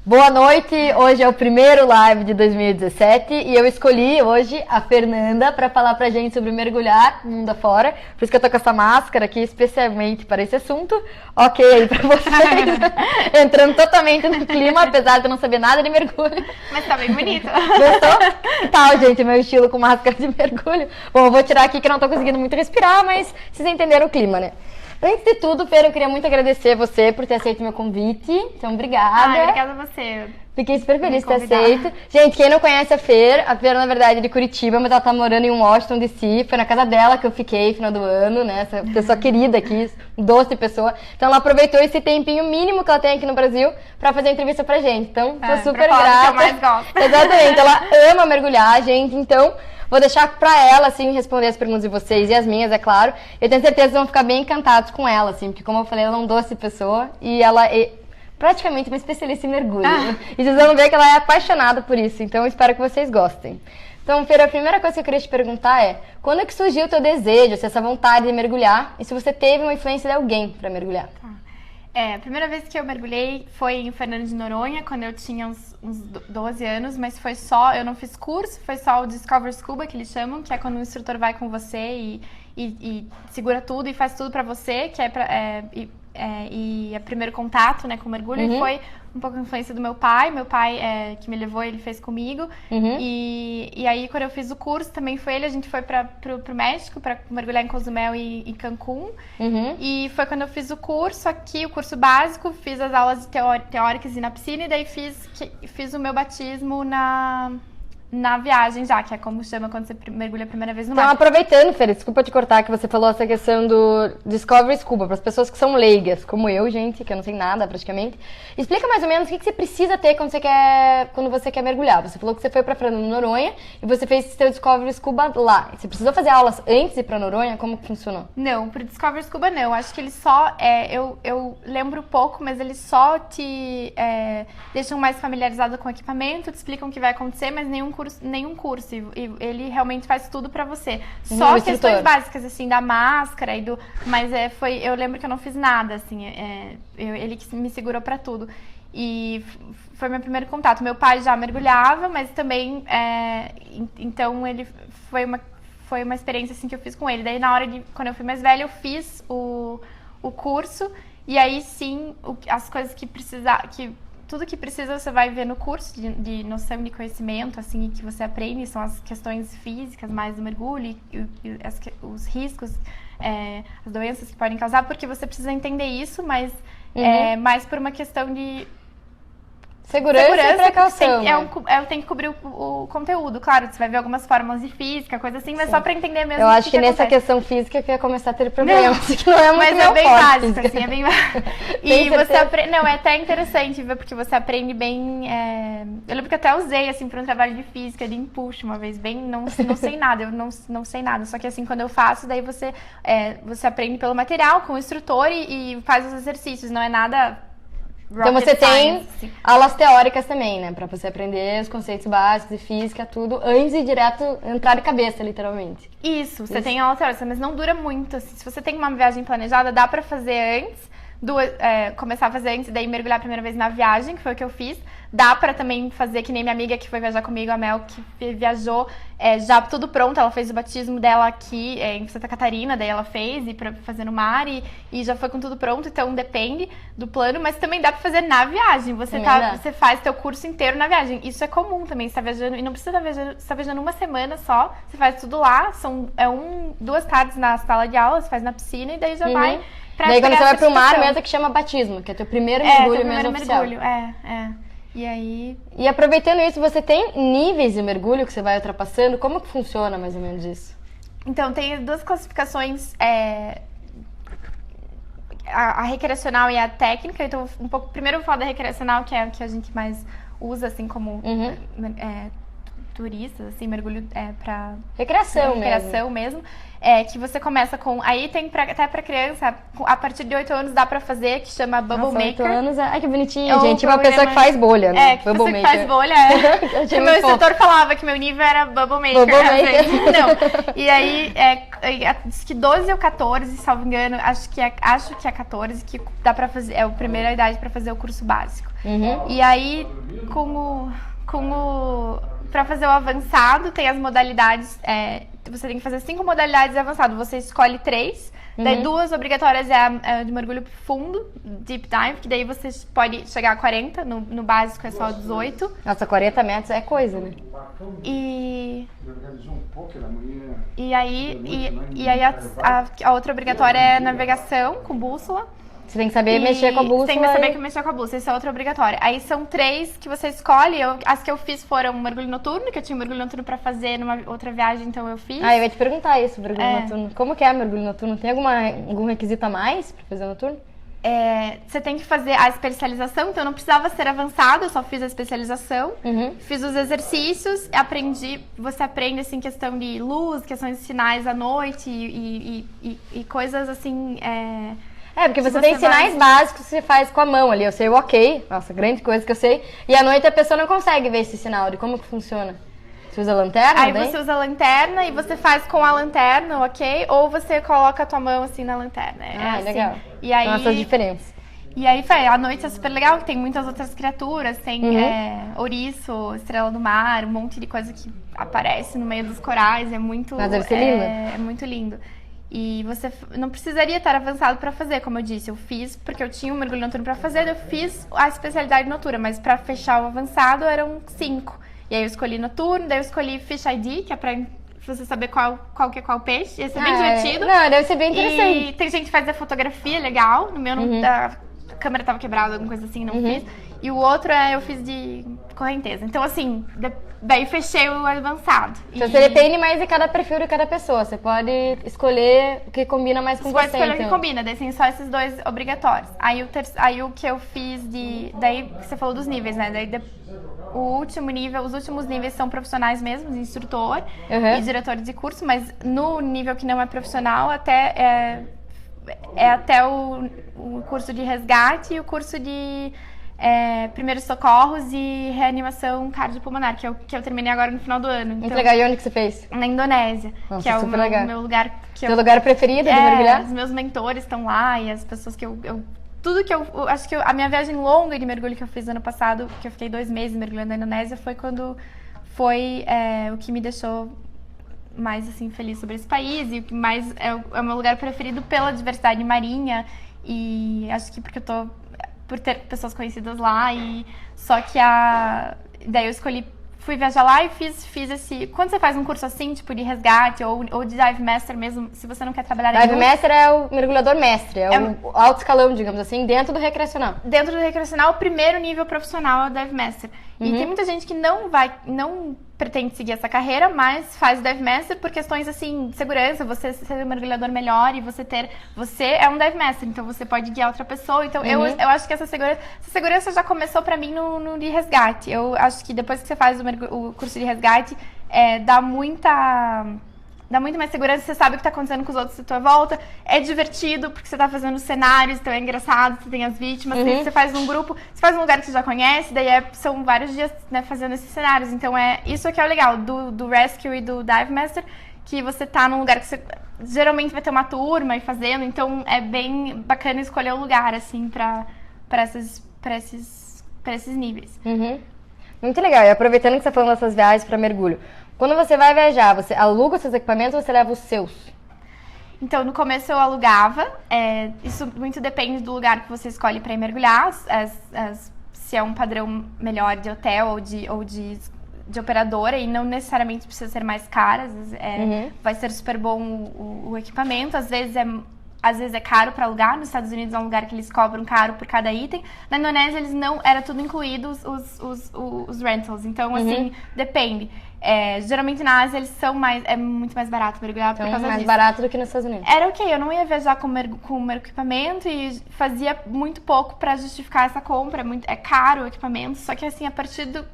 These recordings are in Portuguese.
Boa noite, hoje é o primeiro live de 2017 e eu escolhi hoje a Fernanda para falar pra gente sobre mergulhar mundo afora. Por isso que eu tô com essa máscara aqui especialmente para esse assunto. Ok aí pra vocês, entrando totalmente no clima, apesar de eu não saber nada de mergulho. Mas tá bem bonito. Gostou? Que tal, gente, meu estilo com máscara de mergulho? Bom, eu vou tirar aqui que eu não tô conseguindo muito respirar, mas vocês entenderam o clima, né? Antes de tudo, Fer, eu queria muito agradecer você por ter aceito meu convite. Então, obrigada. Obrigada a você. Fiquei super feliz de ter aceito. Gente, quem não conhece a Fer, na verdade é de Curitiba, mas ela tá morando em Washington, D.C. Foi na casa dela que eu fiquei no final do ano, né? Essa pessoa querida aqui, doce pessoa. Então ela aproveitou esse tempinho mínimo que ela tem aqui no Brasil pra fazer a entrevista pra gente. Então, tô super grata. Que eu mais gosto. Exatamente, ela ama mergulhar, gente. Então, vou deixar pra ela, assim, responder as perguntas de vocês e as minhas, é claro. Eu tenho certeza que vão ficar bem encantados com ela, assim, porque como eu falei, ela é uma doce pessoa e ela é praticamente uma especialista em mergulho. E vocês vão ver que ela é apaixonada por isso, então eu espero que vocês gostem. Então, Fer, a primeira coisa que eu queria te perguntar é, quando é que surgiu o teu desejo, essa vontade de mergulhar, e se você teve uma influência de alguém pra mergulhar? A primeira vez que eu mergulhei foi em Fernando de Noronha, quando eu tinha uns 12 anos, mas foi só, eu não fiz curso, foi só o Discover Scuba, que eles chamam, que é quando o instrutor vai com você e segura tudo e faz tudo pra você, que é primeiro contato, né, com o mergulho, e foi um pouco a influência do meu pai que me levou, ele fez comigo, e aí quando eu fiz o curso, também foi ele, a gente foi pro México para mergulhar em Cozumel e Cancún, e foi quando eu fiz o curso aqui, o curso básico, fiz as aulas teóricas e na piscina, e daí fiz o meu batismo na viagem já, que é como chama quando você mergulha a primeira vez no mar. Então, aproveitando, Fer, desculpa te cortar, que você falou essa questão do Discovery Scuba, para as pessoas que são leigas, como eu, gente, que eu não sei nada praticamente. Explica mais ou menos o que você precisa ter quando você quer mergulhar. Você falou que você foi para Fernando de Noronha e você fez seu Discovery Scuba lá. Você precisou fazer aulas antes de ir para Noronha? Como que funcionou? Não, pro Discovery Scuba não. Acho que eles só, eu lembro pouco, mas eles só te deixam mais familiarizado com o equipamento, te explicam o que vai acontecer, mas nenhum curso, e ele realmente faz tudo pra você. Só questões básicas, assim, da máscara mas eu lembro que eu não fiz nada, assim, ele que me segurou pra tudo. E foi meu primeiro contato. Meu pai já mergulhava, mas também, então ele foi uma experiência, assim, que eu fiz com ele. Daí, quando eu fui mais velha, eu fiz o curso, e aí, sim, as coisas tudo que precisa você vai ver no curso de noção de conhecimento, assim, que você aprende, são as questões físicas mais do mergulho e os riscos, as doenças que podem causar, porque você precisa entender isso, mas mais por uma questão de segurança e precaução. Tem que cobrir o conteúdo, claro, você vai ver algumas fórmulas de física, coisa assim, mas só pra entender mesmo. Eu acho que nessa questão física que ia começar a ter problemas, que não é muito mas é bem básico, assim, é bem E você aprende, não, é até interessante ver, porque você aprende bem, eu lembro que até usei, assim, pra um trabalho de física, de empuxo uma vez, bem, não sei nada, eu não sei nada, só que assim, quando eu faço, daí você aprende pelo material, com o instrutor e faz os exercícios, não é nada. Então você tem aulas teóricas também, né? Pra você aprender os conceitos básicos de física, tudo, antes de direto entrar de cabeça, literalmente. Isso, você tem aula teórica, mas não dura muito. Assim, se você tem uma viagem planejada, dá pra fazer antes, começar a fazer antes, daí mergulhar a primeira vez na viagem, que foi o que eu fiz. Dá pra também fazer que nem minha amiga que foi viajar comigo, a Mel, que viajou já tudo pronto. Ela fez o batismo dela aqui em Santa Catarina, daí ela fez pra fazer no mar e já foi com tudo pronto. Então depende do plano, mas também dá pra fazer na viagem. Você faz teu curso inteiro na viagem. Isso é comum também, você tá viajando, e não precisa estar viajando, você tá viajando uma semana só, você faz tudo lá, são 2 tardes na sala de aula, você faz na piscina e daí já vai. Daí quando você vai pro mar mesmo, que chama batismo, que é teu primeiro mergulho mesmo oficial. E aí... E aproveitando isso, você tem níveis de mergulho que você vai ultrapassando? Como que funciona mais ou menos isso? Então, tem 2 classificações, a recreacional e a técnica. Então, primeiro eu vou falar da recreacional, que é a que a gente mais usa, assim, como turistas, assim, mergulho pra... Recreação mesmo. Que você começa com... Aí tem até pra criança, a partir de 8 anos dá pra fazer, que chama Bubble Maker. 8 anos, ai que bonitinho, gente. Uma pessoa que faz bolha, né? Que Bubble Maker. Faz bolha, que meu instrutor falava que meu nível era Bubble Maker. Bubble Maker. Não. E aí, diz que 12 ou 14, salvo engano, acho que é 14, que dá pra fazer, é a primeira idade pra fazer o curso básico. E aí, para fazer o avançado, tem as modalidades, você tem que fazer 5 modalidades de avançado, você escolhe 3, daí 2 obrigatórias é a de mergulho profundo, deep dive, que daí você pode chegar a 40, no básico é só 18. Nossa, 40 metros é coisa, né? E aí a outra obrigatória é navegação com bússola. Você tem que saber mexer com a bússola. Tem que saber mexer com a bússola, isso é outra obrigatória. Aí são 3 que você escolhe. As que eu fiz foram mergulho noturno, que eu tinha mergulho noturno pra fazer numa outra viagem, então eu fiz. Eu ia te perguntar isso, mergulho noturno. Como que é mergulho noturno? Tem algum requisito a mais pra fazer noturno? Você tem que fazer a especialização, então não precisava ser avançado, eu só fiz a especialização, fiz os exercícios, você aprende assim questão de luz, questões de sinais à noite e coisas assim. Porque você tem sinais básicos que você faz com a mão ali. Eu sei o ok, nossa, grande coisa que eu sei. E à noite a pessoa não consegue ver esse sinal de como que funciona. Você usa lanterna? Aí você usa a lanterna e você faz com a lanterna, ok? Ou você coloca a tua mão assim na lanterna. Assim. Legal. E aí, nossas diferenças. E aí, a noite é super legal, tem muitas outras criaturas, tem ouriço, estrela do mar, um monte de coisa que aparece no meio dos corais, é muito... Mas deve ser lindo. É muito lindo. E você não precisaria estar avançado para fazer, como eu disse, eu fiz porque eu tinha um mergulho noturno para fazer, eu fiz a especialidade noturna, mas para fechar o avançado eram 5. E aí eu escolhi noturno, daí eu escolhi Fish ID, que é pra você saber qual que é qual peixe. Ia ser bem divertido. Não, deve ser bem interessante. E tem gente que faz a fotografia legal. No meu, a câmera tava quebrada, alguma coisa assim, não fiz. E o outro eu fiz de correnteza. Então, assim, daí fechei o avançado. Então, você depende mais de cada perfil de cada pessoa. Você pode escolher o que combina mais com você. Você pode escolher o que combina, daí tem só esses 2 obrigatórios. Aí o que eu fiz daí você falou dos níveis, né? Daí os últimos níveis são profissionais mesmo, instrutor e diretor de curso, mas no nível que não é profissional até o curso de resgate e o curso de primeiros socorros e reanimação cardiopulmonar, que eu terminei agora no final do ano. Então, muito legal. E onde que você fez? Na Indonésia, nossa, que é o meu lugar. Seu lugar preferido de mergulhar? Os meus mentores estão lá e as pessoas que eu acho que a minha viagem longa de mergulho que eu fiz ano passado, que eu fiquei 2 meses mergulhando na Indonésia, foi o que me deixou mais assim feliz sobre esse país e o que mais é o meu lugar preferido pela diversidade marinha e acho que porque por ter pessoas conhecidas lá e só que daí eu fui viajar lá e fiz esse... Quando você faz um curso assim, tipo de resgate ou de Dive Master mesmo, se você não quer trabalhar Dive Master é o mergulhador mestre, é o alto escalão, digamos assim, dentro do recreacional. Dentro do recreacional, o primeiro nível profissional é o Dive Master. E tem muita gente que não pretende seguir essa carreira, mas faz o Dive Master por questões assim, de segurança, você ser um mergulhador melhor e você é um Dive Master, então você pode guiar outra pessoa. Então eu acho que essa segurança já começou pra mim no de resgate. Eu acho que depois que você faz o curso de resgate, dá muito mais segurança, você sabe o que tá acontecendo com os outros à tua volta, é divertido, porque você tá fazendo cenários, então é engraçado, você tem as vítimas, você faz num grupo, você faz num lugar que você já conhece, daí são vários dias, né, fazendo esses cenários, então isso que é o legal do Rescue e do Dive Master, que você tá num lugar que você geralmente vai ter uma turma e fazendo, então é bem bacana escolher o lugar, assim, pra esses níveis. Muito legal, e aproveitando que você tá falando dessas viagens pra mergulho, quando você vai viajar, você aluga os seus equipamentos ou você leva os seus? Então, no começo eu alugava. Isso muito depende do lugar que você escolhe para ir mergulhar. Se é um padrão melhor de hotel ou de operadora, e não necessariamente precisa ser mais caro. Às vezes vai ser super bom o equipamento. Às vezes é caro para alugar. Nos Estados Unidos é um lugar que eles cobram caro por cada item. Na Indonésia, eles não... Era tudo incluído os rentals. Então, assim, depende. Geralmente na Ásia eles são é muito mais barato mergulhar por causa disso. Mais barato do que nos Estados Unidos. Era ok, eu não ia viajar com o meu equipamento e fazia muito pouco pra justificar essa compra. É caro o equipamento, só que assim, a partir do...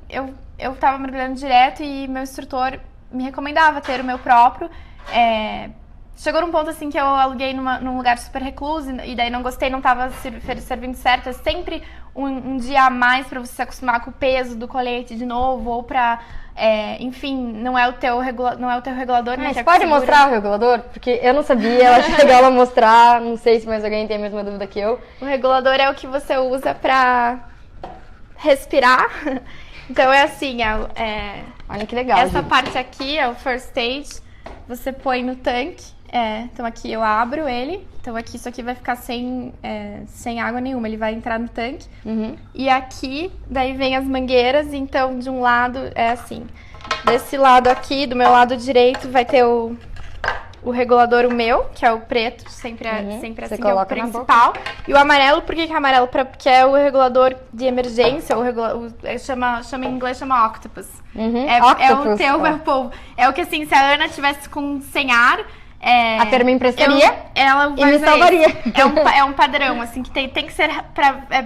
Eu tava mergulhando direto e meu instrutor me recomendava ter o meu próprio. Chegou num ponto assim que eu aluguei num lugar super recluso e daí não gostei, não tava servindo certo. É sempre um dia a mais pra você se acostumar com o peso do colete de novo ou pra... enfim, não é o teu regulador, né? Você pode mostrar o regulador? Porque eu não sabia, eu acho legal ela mostrar, não sei se mais alguém tem a mesma dúvida que eu. O regulador é o que você usa pra respirar. Então é assim, Olha que legal, essa gente. parte aqui é o first stage, você põe no tanque. Então aqui eu abro ele, então aqui isso aqui vai ficar sem água nenhuma, ele vai entrar no tanque. E aqui, daí vem as mangueiras, então de um lado é assim, desse lado aqui, do meu lado direito, vai ter o regulador, o meu, que é o preto, sempre assim, que é o principal. E o amarelo, por que é amarelo? Porque é o regulador de emergência, chama em inglês, chama octopus. Octopus, É o povo. É o que assim, se a Ana tivesse sem ar, a Fer me emprestaria ela e me salvaria. É um padrão, assim, que tem que ser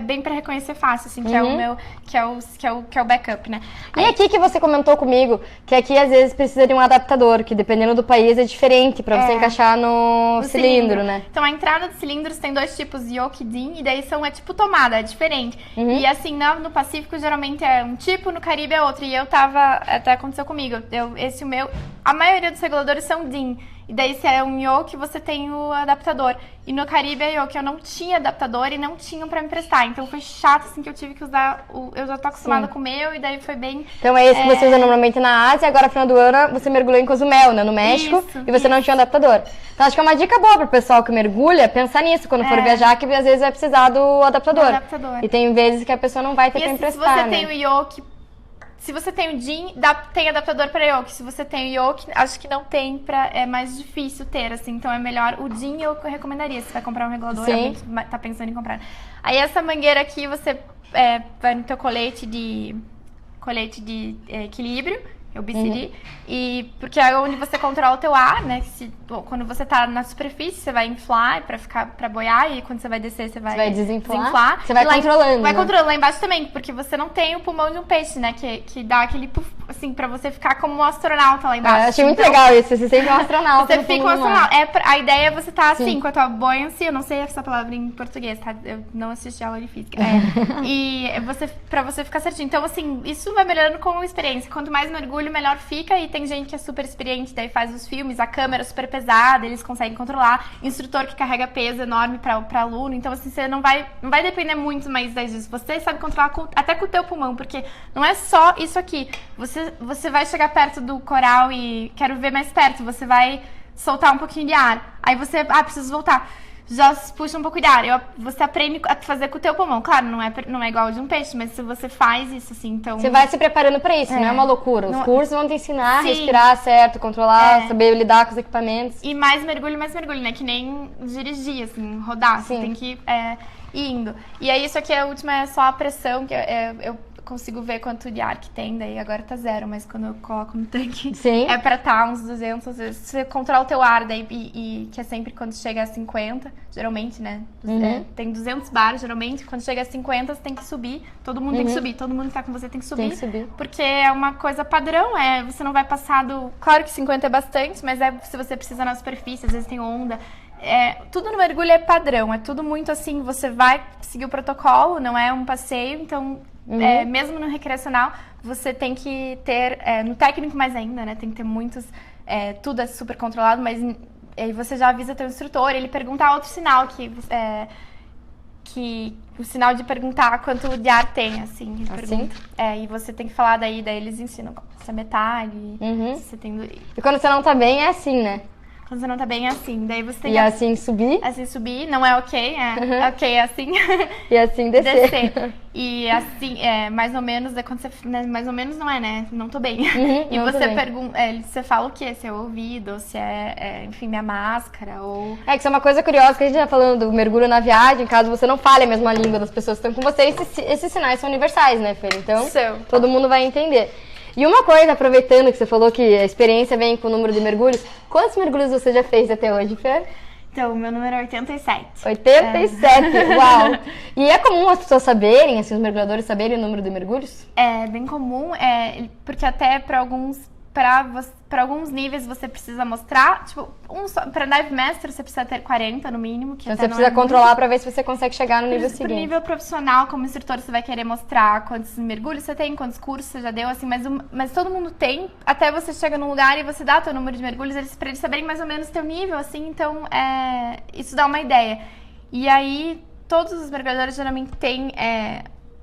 bem pra reconhecer fácil, assim, que é o meu, que é o backup, né? E aqui que você comentou comigo, que aqui às vezes precisa de um adaptador, que dependendo do país é diferente pra você encaixar no cilindro, né? Então a entrada de cilindros tem 2 tipos, yoke e DIN, e daí é tipo tomada, é diferente. E assim, no Pacífico geralmente é um tipo, no Caribe é outro. E até aconteceu comigo, a maioria dos reguladores são DIN. E daí, se é um yoke, você tem o adaptador. E no Caribe é yoke, eu não tinha adaptador e não tinham pra me emprestar. Então foi chato, assim, que eu tive que usar eu já tô acostumada com o meu, e daí foi bem... Então é esse que você usa normalmente na Ásia, e agora no final do ano você mergulhou em Cozumel, né, no México, e você não tinha adaptador. Então acho que é uma dica boa pro pessoal que mergulha, pensar nisso quando for viajar, que às vezes vai precisar do adaptador. E tem vezes que a pessoa não vai ter pra emprestar, se você tem o yoke... Se você tem o DIN, tem adaptador para yoke. Se você tem o yoke, acho que não tem, é mais difícil ter, assim. Então é melhor o DIN, eu recomendaria. Se vai comprar um regulador, realmente tá pensando em comprar. Aí essa mangueira aqui, você vai no teu colete de equilíbrio, o BCD, e porque é onde você controla o teu ar, né? Quando você tá na superfície, você vai inflar pra boiar, e quando você vai descer, você vai desinflar. Você vai controlando. Vai controlando lá embaixo também, porque você não tem o pulmão de um peixe, né? Que dá aquele, assim, pra você ficar como um astronauta lá embaixo. Eu achei muito legal isso, você sempre um astronauta. Você fica um astronauta. A ideia é você estar assim, com a tua buoyancy, eu não sei essa palavra em português, tá? Eu não assisti aula de física. E pra você ficar certinho. Então, assim, isso vai melhorando com a experiência. Quanto mais mergulho, melhor fica. E tem gente que é super experiente, daí faz os filmes, a câmera é super pesada, eles conseguem controlar. Instrutor que carrega peso enorme pra aluno. Então, assim, você não vai depender muito mais disso. Você sabe controlar até com o teu pulmão, porque não é só isso aqui. Você vai chegar perto do coral e quero ver mais perto. Você vai soltar um pouquinho de ar. Aí você, preciso voltar. Já puxa um pouco de ar. Você aprende a fazer com o teu pulmão. Claro, não é igual de um peixe, mas se você faz isso, assim, então... Você vai se preparando pra isso, não é uma loucura. Os cursos vão te ensinar a respirar certo, controlar, saber lidar com os equipamentos. E mais mergulho, né? Que nem dirigir, assim, rodar. Você tem que ir indo. E aí, isso aqui, a última é só a pressão, que eu consigo ver quanto de ar que tem, daí agora tá 0, mas quando eu coloco no tanque é pra tá uns 200, às vezes você controla o teu ar, daí, e que é sempre quando chega a 50, geralmente, né, tem 200 bar, geralmente, quando chega a 50 você tem que subir, todo mundo tem que subir, todo mundo que tá com você tem que subir, porque é uma coisa padrão, você não vai passar claro que 50 é bastante, mas se você precisa na superfície, às vezes tem onda. Tudo no mergulho é padrão, é tudo muito assim, você vai seguir o protocolo, não é um passeio, então... mesmo no recreacional, você tem que ter, no técnico mais ainda, né? Tem que ter muitos, tudo é super controlado, mas aí você já avisa teu instrutor, ele pergunta outro sinal, que o sinal de perguntar quanto de ar tem, assim, ele pergunta. E você tem que falar daí eles ensinam se é metade, se você tem... E quando você não tá bem, é assim, né? Quando você não tá bem, é assim. Daí você tem que... assim subir? Assim subir, não é ok, ok, é assim. E assim descer. E assim, mais ou menos, quando você... Né, mais ou menos não é, né? Não tô bem. E você pergunta... você fala o quê? Se é o ouvido, se enfim, minha máscara, ou... Que isso é uma coisa curiosa, que a gente tá falando do mergulho na viagem, caso você não fale a mesma língua das pessoas que estão com você, esses sinais são universais, né, Fer? Então, todo mundo vai entender. E uma coisa, aproveitando que você falou que a experiência vem com o número de mergulhos, quantos mergulhos você já fez até hoje, Fer? Então, o meu número é 87. 87, uau! E é comum as pessoas saberem, assim, os mergulhadores saberem o número de mergulhos? É bem comum, porque até para alguns níveis você precisa mostrar, tipo, para Dive Master você precisa ter 40 no mínimo. Que então você precisa controlar para ver se você consegue chegar no nível seguinte. Pro nível profissional, como instrutor, você vai querer mostrar quantos mergulhos você tem, quantos cursos você já deu, assim, mas todo mundo tem, até você chega num lugar e você dá teu número de mergulhos, para eles saberem mais ou menos teu nível, assim, então isso dá uma ideia. E aí, todos os mergulhadores geralmente têm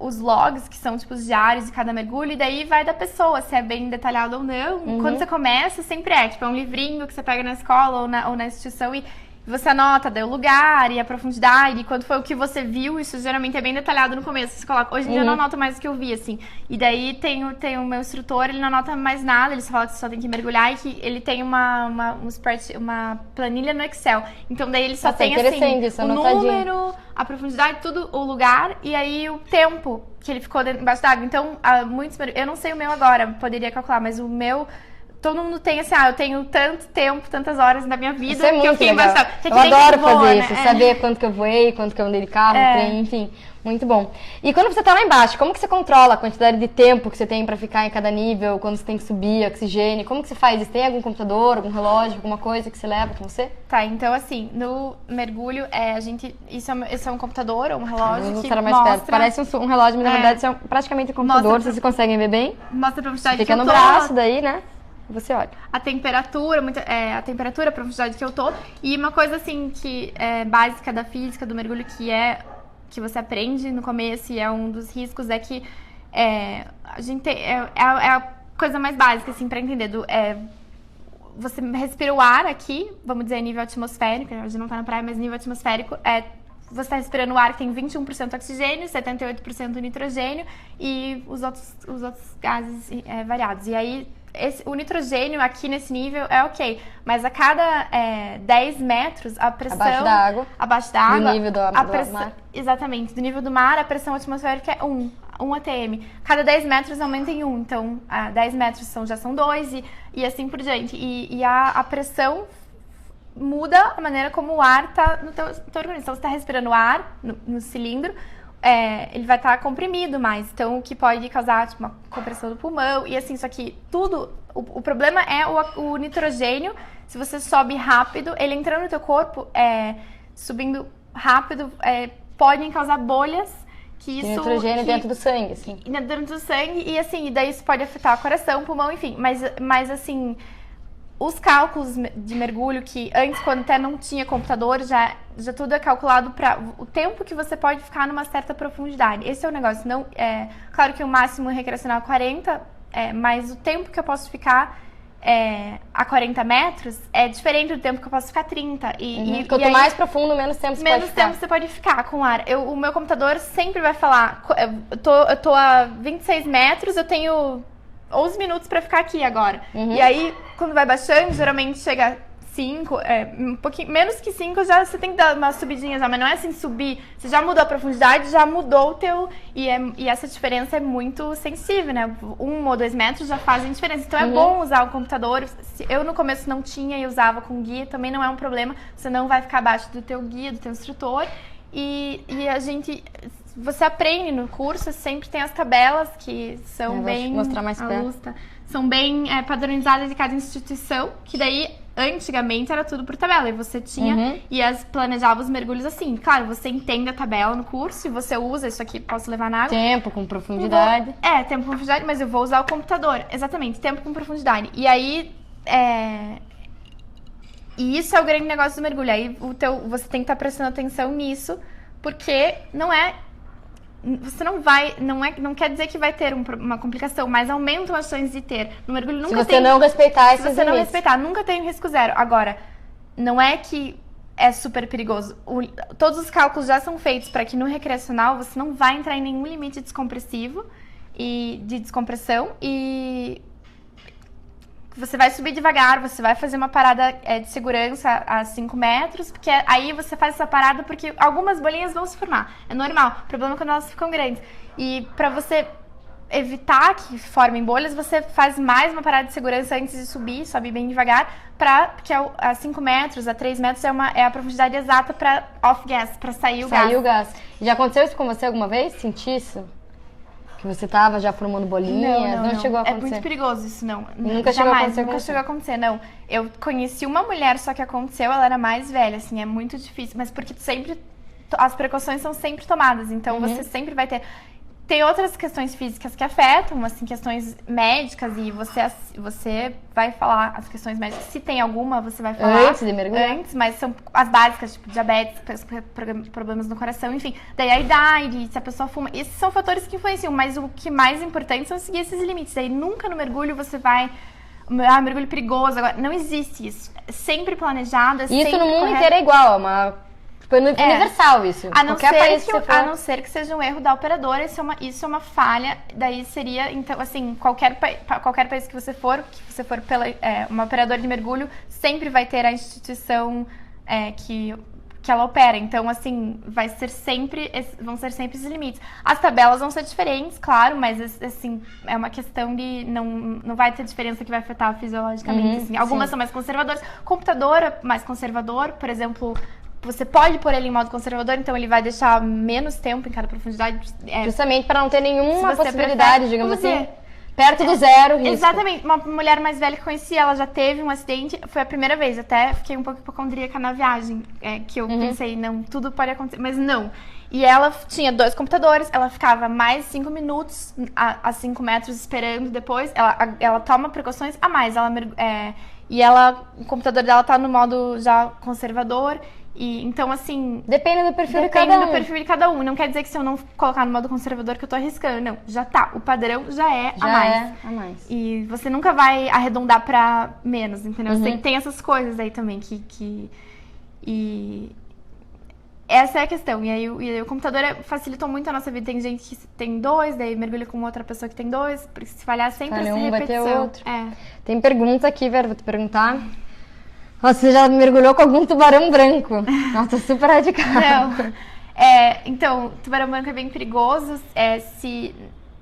os logs, que são tipo os diários de cada mergulho, e daí vai da pessoa, se é bem detalhado ou não. Quando você começa, sempre tipo, é um livrinho que você pega na escola ou na instituição e você anota daí o lugar e a profundidade, e quando foi o que você viu, isso geralmente é bem detalhado no começo. Você coloca, hoje em dia eu não anoto mais o que eu vi, assim. E daí tem o meu instrutor, ele não anota mais nada, ele só fala que você só tem que mergulhar e que ele tem uma planilha no Excel. Então daí ele só tem assim, isso, o número, a profundidade, tudo, o lugar e aí o tempo que ele ficou embaixo d'água. Então, eu não sei o meu agora, poderia calcular, mas o meu... Todo mundo tem assim, eu tenho tanto tempo, tantas horas na minha vida que eu fiquei embaixo d'água. Eu adoro fazer isso, saber quanto que eu voei, quanto que eu andei de carro, trem, enfim. Muito bom. E quando você tá lá embaixo, como que você controla a quantidade de tempo que você tem pra ficar em cada nível, quando você tem que subir, oxigênio? Como que você faz isso? Tem algum computador, algum relógio, alguma coisa que você leva com você? Tá, então assim, no mergulho, esse é um computador ou um relógio que mais mostra... perto. Parece um relógio, mas na verdade isso é praticamente um computador, vocês conseguem ver bem? Mostra a profundidade fica no braço daí, né? Você olha. A temperatura, a profundidade que eu tô. E uma coisa assim que é básica da física do mergulho que você aprende no começo e é um dos riscos é que a gente é a coisa mais básica assim para entender você respira o ar aqui, vamos dizer nível atmosférico, a gente não tá na praia, mas nível atmosférico você está respirando o ar que tem 21% oxigênio, 78% nitrogênio e os outros gases variados. E aí o nitrogênio aqui nesse nível é ok, mas a cada 10 metros a pressão... Abaixo da água. Do nível do mar. Exatamente, do nível do mar a pressão atmosférica é 1 atm. Cada 10 metros aumenta em 1, então 10 metros já são 2 e assim por diante. E a pressão muda a maneira como o ar está no teu organismo. Então você está respirando ar no cilindro, ele vai estar comprimido mais, então o que pode causar tipo, uma compressão do pulmão e assim, só que tudo, o problema é o nitrogênio. Se você sobe rápido, ele entrando no teu corpo, subindo rápido, podem causar bolhas que isso... nitrogênio dentro do sangue, assim. Dentro do sangue e assim, daí isso pode afetar o coração, pulmão, enfim, mas assim... Os cálculos de mergulho que antes, quando até não tinha computador, já tudo é calculado para o tempo que você pode ficar numa certa profundidade. Esse é o negócio. Não, claro que o máximo recreacional é 40, mas o tempo que eu posso ficar a 40 metros é diferente do tempo que eu posso ficar 30. Quanto mais profundo, menos tempo você pode ficar. Menos tempo você pode ficar com o ar. O meu computador sempre vai falar, eu tô a 26 metros, eu tenho 11 minutos pra ficar aqui agora. E aí, quando vai baixando, geralmente chega a 5, um pouquinho menos que 5, já você tem que dar uma subidinha já, mas não é assim subir, você já mudou a profundidade, já mudou o teu... E essa diferença é muito sensível, né? 1 ou 2 metros já fazem diferença. Então é bom usar o computador. Eu no começo não tinha e usava com guia, também não é um problema. Você não vai ficar abaixo do teu guia, do teu instrutor. E você aprende no curso, sempre tem as tabelas que são bem... Vou mostrar mais perto. São bem padronizadas de cada instituição, que daí, antigamente, era tudo por tabela. E você tinha, planejava os mergulhos assim. Claro, você entende a tabela no curso e você usa isso aqui, posso levar na água. Tempo com profundidade. Tempo com profundidade, mas eu vou usar o computador. Exatamente, tempo com profundidade. E aí, e isso é o grande negócio do mergulho. Aí você tem que estar prestando atenção nisso, porque você não quer dizer que vai ter uma complicação, mas aumentam as chances de ter. No mergulho nunca Se você não respeitar esses limites. Se você não limites. respeitar, nunca tem risco zero. Agora, não é que é super perigoso. Todos os cálculos já são feitos para que no recreacional você não vai entrar em nenhum limite descompressivo e de descompressão e você vai subir devagar, você vai fazer uma parada de segurança a 5 metros, porque aí você faz essa parada porque algumas bolinhas vão se formar. É normal. O problema é quando elas ficam grandes. E para você evitar que formem bolhas, você faz mais uma parada de segurança antes de subir, sobe bem devagar, porque a 5 metros, a 3 metros é a profundidade exata para off-gas, para sair o gás. Sair o gás. Já aconteceu isso com você alguma vez? Sentir isso? Que você tava já formando bolinhas? Não chegou a acontecer? É muito perigoso isso, não. Nunca chegou a acontecer? Nunca chegou a acontecer, não. Eu conheci uma mulher, só que aconteceu, ela era mais velha, assim, é muito difícil. Mas porque as precauções são sempre tomadas, então você sempre vai ter... tem outras questões físicas que afetam, assim, questões médicas, e você vai falar as questões médicas. Se tem alguma, você vai falar Antes de mergulhar. antes, mas são as básicas, tipo diabetes, problemas no coração, enfim. Daí a idade, se a pessoa fuma. Esses são fatores que influenciam, mas o que mais importante são seguir esses limites. Daí nunca no mergulho você vai... mergulho perigoso. Agora, não existe isso. É sempre planejado, é Isso sempre no mundo correto. inteiro é igual, é uma... universal isso. A não, Qualquer país que você for. a não ser que seja um erro da operadora, isso é uma falha. Daí seria, então, assim, qualquer país que você for pela uma operadora de mergulho, sempre vai ter a instituição que ela opera. Então, assim, vão ser sempre esses limites. As tabelas vão ser diferentes, claro, mas, assim, é uma questão de... Não vai ter diferença que vai afetar fisiologicamente. Assim. Algumas são mais conservadoras. Computador é mais conservador, por exemplo... Você pode pôr ele em modo conservador, então ele vai deixar menos tempo em cada profundidade. Justamente para não ter nenhuma você possibilidade, prefere, digamos vamos assim, dizer, perto do zero risco. Exatamente. Uma mulher mais velha que eu conheci, ela já teve um acidente, foi a primeira vez. Até fiquei um pouco hipocondríaca na viagem, que eu pensei, não, tudo pode acontecer, mas não. E ela tinha 2 computadores, ela ficava mais 5 minutos a 5 metros esperando depois. Ela toma precauções a mais. O computador dela tá no modo já conservador. E, então, assim... Depende do perfil de cada um. Não quer dizer que se eu não colocar no modo conservador que eu tô arriscando. Não, já tá. O padrão já é a mais. E você nunca vai arredondar pra menos, entendeu? Tem essas coisas aí também E essa é a questão. E aí o computador facilitou muito a nossa vida. Tem gente que tem 2, daí mergulha com outra pessoa que tem 2. Porque se falhar sempre essa repetição. Vai ter outro. Tem pergunta aqui, Vera, vou te perguntar. Nossa, você já mergulhou com algum tubarão branco? Nossa, super radical. Não. Então, tubarão branco é bem perigoso. Se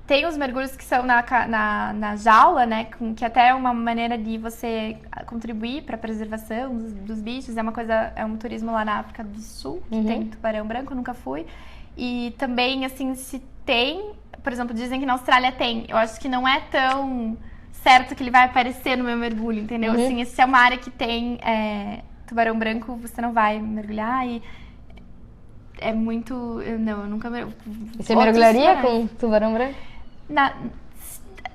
tem os mergulhos que são na jaula, né? Que até é uma maneira de você contribuir para a preservação dos bichos. É um turismo lá na África do Sul que tem tubarão branco, eu nunca fui. E também, assim, se tem... Por exemplo, dizem que na Austrália tem. Eu acho que não é tão... certo que ele vai aparecer no meu mergulho, entendeu? Assim, se é uma área que tem tubarão branco, você não vai mergulhar e é muito... eu nunca... Você mergulharia com tubarão branco?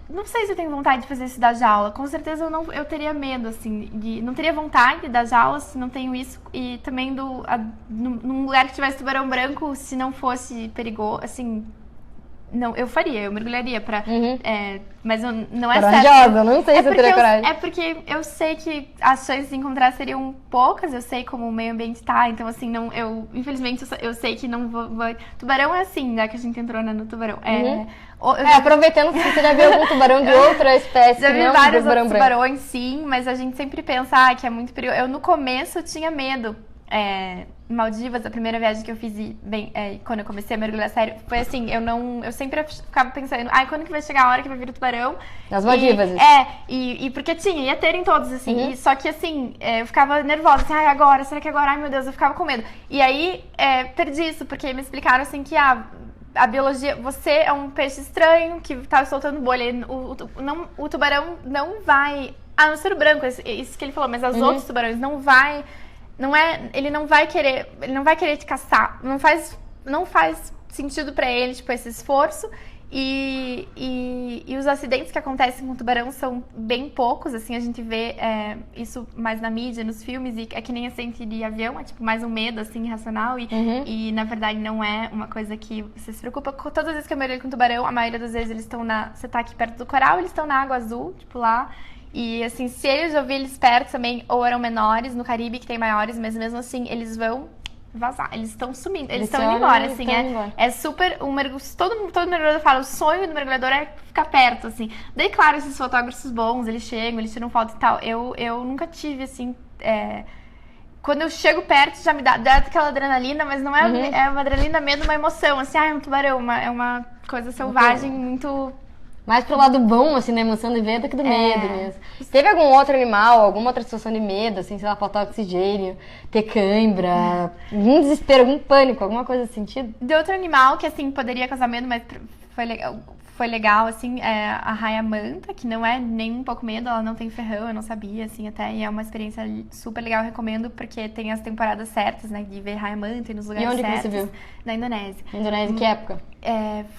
Não sei se eu tenho vontade de fazer isso da jaula. Com certeza eu teria medo, assim, não teria vontade da jaula se não tenho isso. E também num lugar que tivesse tubarão branco, se não fosse perigoso, assim... Não, eu faria, eu mergulharia mas não é certo. Corajosa, não sei se eu teria coragem. É porque eu sei que as chances de encontrar seriam poucas, eu sei como o meio ambiente tá, então assim, infelizmente eu sei que não vou... Tubarão é assim, já que a gente entrou no tubarão. Aproveitando que você já viu algum tubarão de outra espécie, já que vi não vários tubarão outros branco. tubarões, sim, mas a gente sempre pensa que é muito perigoso. Eu no começo tinha medo. Maldivas, a primeira viagem que eu fiz quando eu comecei a mergulhar sério, foi assim, eu sempre ficava pensando, quando que vai chegar a hora que vai vir o tubarão? Nas Maldivas. E porque ia ter em todos, assim, só que assim, eu ficava nervosa, assim, agora, será que agora? Ai meu Deus, eu ficava com medo. E aí, perdi isso, porque me explicaram assim que a biologia, você é um peixe estranho que tá soltando bolha, o tubarão não vai, a não ser o branco, isso que ele falou, mas os outros tubarões ele não vai querer te caçar. Não faz sentido pra ele, tipo, esse esforço. E os acidentes que acontecem com o tubarão são bem poucos, assim, a gente vê isso mais na mídia, nos filmes, e é que nem acidente de avião, é tipo mais um medo, assim, irracional, e na verdade não é uma coisa que você se preocupa. Todas as vezes que eu mergulho com tubarão, a maioria das vezes eles estão você tá aqui perto do coral, eles estão na água azul, tipo lá. E assim, se eu vi eles perto também, ou eram menores, no Caribe que tem maiores, mas mesmo assim, eles vão vazar, eles estão sumindo, eles estão indo embora, assim, é super, todo mergulhador fala, o sonho do mergulhador é ficar perto, assim. Daí, claro, esses fotógrafos bons, eles chegam, eles tiram foto e tal, eu nunca tive, assim, quando eu chego perto já me dá aquela adrenalina, mas não é uma adrenalina, medo, uma emoção, assim, é um tubarão, é uma coisa selvagem, muito... Mais pro lado bom, assim, da emoção de ver do que do medo mesmo. Teve algum outro animal, alguma outra situação de medo, assim, sei lá, faltar oxigênio, ter cãibra, algum desespero, algum pânico, alguma coisa nesse sentido? De outro animal que, assim, poderia causar medo, mas foi legal, foi legal, assim, a Raia Manta, que não é nem um pouco medo, ela não tem ferrão, eu não sabia, assim, até, e é uma experiência super legal, eu recomendo, porque tem as temporadas certas, né, de ver Raia Manta e nos lugares certos. E onde que você viu? Na Indonésia. Indonésia, que época?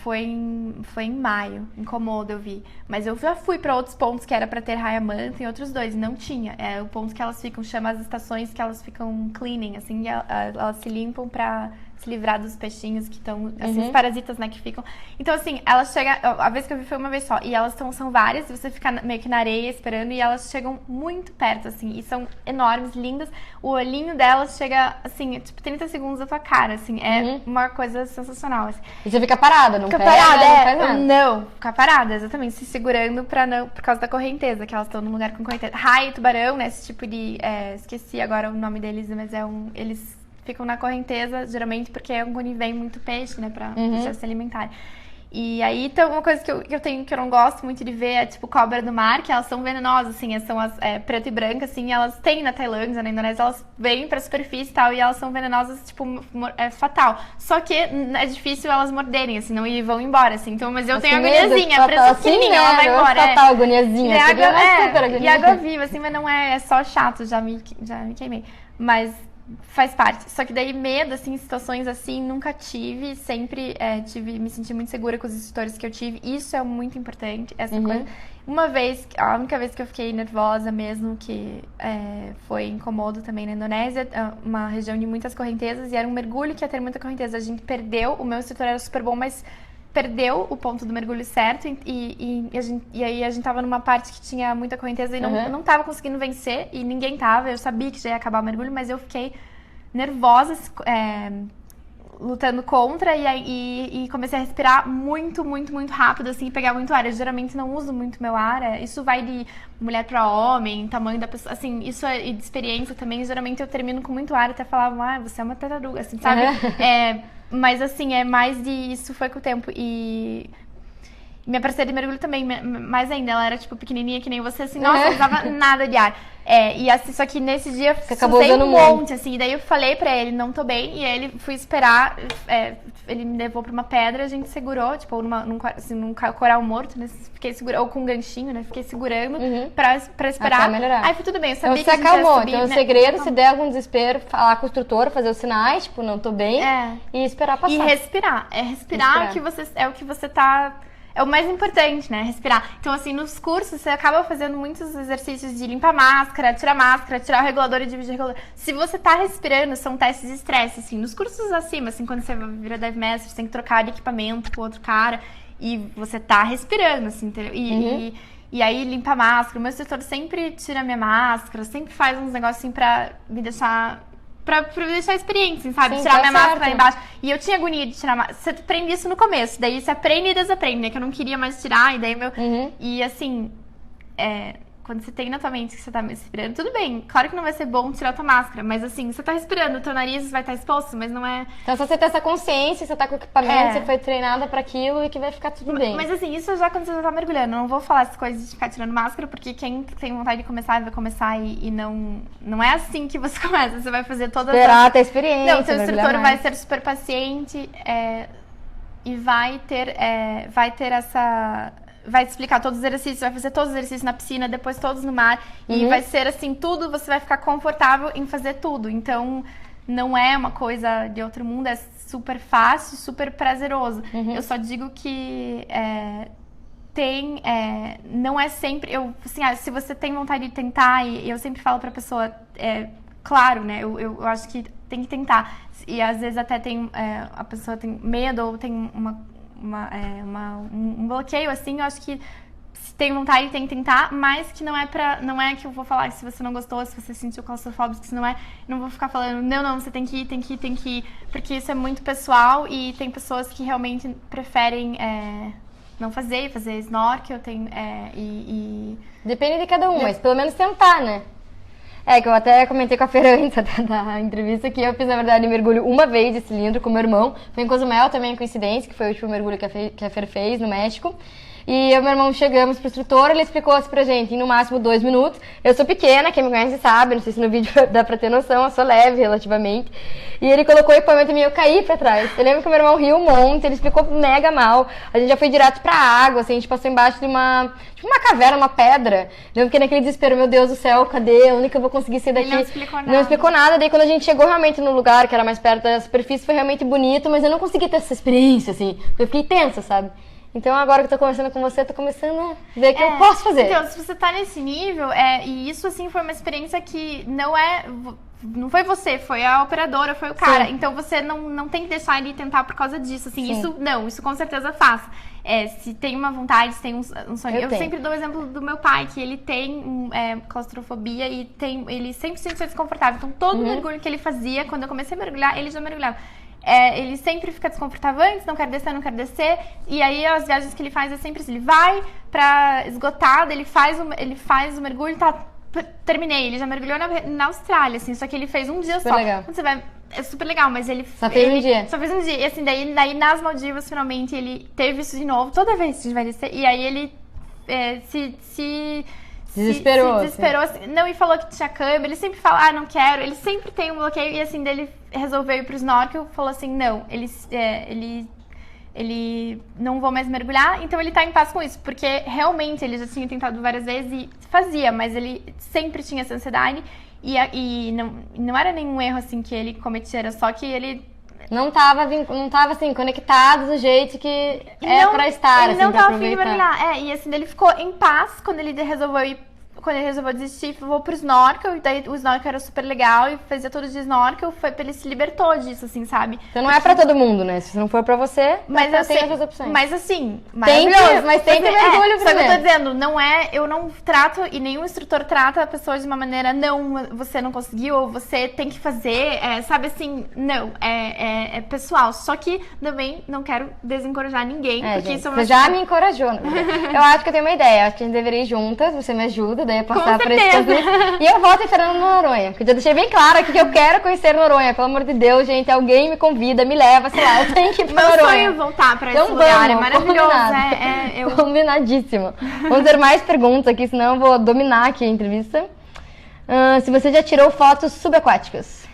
Foi em maio, em Komodo eu vi. Mas eu já fui pra outros pontos que era pra ter Raia Manta e outros dois, e não tinha. É o ponto que elas ficam, chama as estações que elas ficam cleaning, assim, e elas se limpam pra se livrar dos peixinhos que estão, assim, os parasitas, né, que ficam. Então, assim, elas chegam, a vez que eu vi foi uma vez só, e elas são várias, e você fica meio que na areia esperando, e elas chegam muito perto, assim, e são enormes, lindas. O olhinho delas chega, assim, tipo, 30 segundos da tua cara, assim, é uma coisa sensacional, assim. E você fica parada, não Fica pega, parada, não faz nada. não, ficar parada, exatamente, se segurando por causa da correnteza, que elas estão num lugar com correnteza. Raia e tubarão, né, esse tipo de, esqueci agora o nome deles, mas eles ficam na correnteza, geralmente porque é onde vem muito peixe, né, pra se alimentarem. E aí, então, uma coisa que eu não gosto muito de ver é, tipo, cobra do mar, que elas são venenosas, assim, são as preto e branca, assim, elas têm na Tailândia, na Indonésia, elas vêm pra superfície e tal, e elas são venenosas, tipo, é fatal. Só que é difícil elas morderem, assim, não, e vão embora, assim, então, mas eu tenho agoniazinha, pra pequenininha, ela vai embora. Fatal, agoniazinha, e água viva, assim, mas não é só chato, já me queimei. Mas faz parte. Só que daí medo, assim, situações assim, nunca tive. Sempre me senti muito segura com os instrutores que eu tive. Isso é muito importante, essa coisa. Uma vez, a única vez que eu fiquei nervosa mesmo, que foi em Komodo também, na Indonésia, uma região de muitas correntezas, e era um mergulho que ia ter muita correnteza. A gente perdeu, o meu instrutor era super bom, mas perdeu o ponto do mergulho certo e aí a gente tava numa parte que tinha muita correnteza e não tava conseguindo vencer e ninguém tava. Eu sabia que já ia acabar o mergulho, mas eu fiquei nervosa, lutando contra e comecei a respirar muito, muito, muito rápido, assim, e pegar muito ar. Eu geralmente não uso muito meu ar, isso vai de mulher pra homem, tamanho da pessoa, assim, isso e de experiência também. Geralmente eu termino com muito ar, até falavam, você é uma tartaruga, assim, sabe? Mas assim, mais de isso foi com o tempo. E minha parceira de mergulho também, mais ainda, ela era tipo pequenininha que nem você, assim, nossa, não usava nada de ar. E assim, só que nesse dia eu usei um monte, assim, e daí eu falei pra ele, não tô bem, e aí ele fui esperar, ele me levou pra uma pedra, a gente segurou, tipo, num coral morto, né, fiquei segurando, ou com um ganchinho, né, fiquei segurando pra esperar. Aí foi tudo bem, eu sabia então, que a gente ia subir, então, o segredo, se der algum desespero, falar com o instrutor, fazer os sinais, tipo, não tô bem, e esperar passar. E respirar, respirar. Que é o que você tá... É o mais importante, né? Respirar. Então, assim, nos cursos, você acaba fazendo muitos exercícios de limpar máscara, tirar o regulador e dividir o regulador. Se você tá respirando, são testes de estresse, assim. Nos cursos acima, assim, quando você vira Dive Master, você tem que trocar de equipamento com outro cara e você tá respirando, assim, entendeu? E aí, limpa a máscara. O meu instrutor sempre tira a minha máscara, sempre faz uns negócios, assim, pra me deixar... Pra me deixar experiente, assim, sabe? Sim, tirar tá minha certo. máscara lá embaixo. E eu tinha agonia de tirar a máscara. Você aprende isso no começo, daí você aprende e desaprende, né? Que eu não queria mais tirar, e daí E assim, quando você tem na tua mente que você tá respirando, tudo bem. Claro que não vai ser bom tirar a tua máscara, mas assim, você tá respirando, o teu nariz vai estar exposto, mas não é... Então, só você ter essa consciência, você tá com o equipamento, você foi treinada pra aquilo e que vai ficar tudo bem. Mas assim, isso já quando você já tá mergulhando. Eu não vou falar essas coisas de ficar tirando máscara, porque quem tem vontade de começar, vai começar e não é assim que você começa. Você vai fazer todas Esperar ter experiência. Não, o seu instrutor vai ser super paciente e vai ter essa... Vai te explicar todos os exercícios, vai fazer todos os exercícios na piscina, depois todos no mar. E vai ser assim, tudo, você vai ficar confortável em fazer tudo. Então, não é uma coisa de outro mundo, é super fácil, super prazeroso. Eu só digo que não é sempre... assim, se você tem vontade de tentar, e eu sempre falo pra pessoa, claro, né? Eu acho que tem que tentar. E às vezes até a pessoa tem medo ou tem um bloqueio, assim. Eu acho que se tem vontade, tem que tentar, mas que não é que eu vou falar que se você não gostou, se você sentiu claustrofóbico, se não é, não vou ficar falando, não, você tem que ir, porque isso é muito pessoal e tem pessoas que realmente preferem não fazer snorkel, Depende de cada um, mas pelo menos tentar, né? Que eu até comentei com a Fer antes da entrevista que eu fiz, na verdade, mergulho uma vez de cilindro com meu irmão. Foi em Cozumel também, coincidência, que foi o último mergulho que a Fer fez no México. E eu e meu irmão chegamos pro instrutor, ele explicou assim pra gente, em no máximo 2 minutos. Eu sou pequena, quem me conhece sabe, não sei se no vídeo dá pra ter noção, eu sou leve relativamente. E ele colocou o equipamento em mim e eu caí pra trás. Eu lembro que o meu irmão riu um monte, ele explicou mega mal. A gente já foi direto pra água, assim, a gente passou embaixo de uma caverna, uma pedra. Eu fiquei naquele desespero, meu Deus do céu, cadê? Onde que eu vou conseguir sair daqui? Ele não explicou nada. Não explicou nada. Daí quando a gente chegou realmente no lugar, que era mais perto da superfície, foi realmente bonito, mas eu não consegui ter essa experiência, assim. Eu fiquei tensa, sabe? Então agora que eu tô conversando com você, tô começando a ver o que eu posso fazer. Então, se você tá nesse nível, e isso assim foi uma experiência que não foi você, foi a operadora, foi o cara. Sim. Então você não tem que deixar ele tentar por causa disso, assim. Sim. Isso com certeza faz. Se tem uma vontade, se tem um sonho. Eu sempre dou o exemplo do meu pai, que ele tem claustrofobia e ele sempre se sentia desconfortável. Então todo mergulho que ele fazia, quando eu comecei a mergulhar, ele já mergulhava. Ele sempre fica desconfortável antes, não quer descer. E aí as viagens que ele faz é sempre assim, ele vai pra esgotada, ele faz o mergulho, terminei. Ele já mergulhou na Austrália, assim, só que ele fez um dia super só. Legal. Quando você vai, é super legal, mas ele só fez um dia. Só fez um dia. E assim, daí nas Maldivas, finalmente, ele teve isso de novo, toda vez que a gente vai descer. E aí ele desesperou. Se desesperou, assim. Não, e falou que tinha câmera. Ele sempre fala, não quero. Ele sempre tem um bloqueio. E assim, dele resolveu ir pro snorkel. Falou assim, não, ele não vou mais mergulhar. Então ele tá em paz com isso. Porque realmente ele já tinha tentado várias vezes e fazia. Mas ele sempre tinha essa ansiedade. E não era nenhum erro, assim, que ele cometia. Era só que ele... Não tava assim, conectado do jeito que pra estar, ele assim, não pra tava afim de aproveitar. mergulhar. E assim, ele ficou em paz quando ele resolveu desistir, vou pro snorkel, e daí o snorkel era super legal, e fazia todo dia snorkel, ele se libertou disso, assim, sabe? Então não é pra todo mundo, né? Se não for pra você, mas tem outras opções. Mas assim, maravilhoso. Mas tem que mergulho Só que eu tô dizendo, eu não trato, e nenhum instrutor trata a pessoa de uma maneira, não, você não conseguiu, ou você tem que fazer, sabe assim, não, é pessoal. Só que também não quero desencorajar ninguém, porque gente, isso é uma... Você já me encorajou, né? Eu acho que eu tenho uma ideia, acho que a gente deveria ir juntas, você me ajuda, daí eu passar por esse convite. E eu volto em Fernando Noronha, que eu já deixei bem claro aqui que eu quero conhecer Noronha, pelo amor de Deus, gente, alguém me convida, me leva, sei lá, eu tenho que ir pra Noronha. Meu sonho é voltar pra esse lugar, é maravilhoso. Combinadíssimo. Vamos ter mais perguntas aqui, senão eu vou dominar aqui a entrevista. Se você já tirou fotos subaquáticas?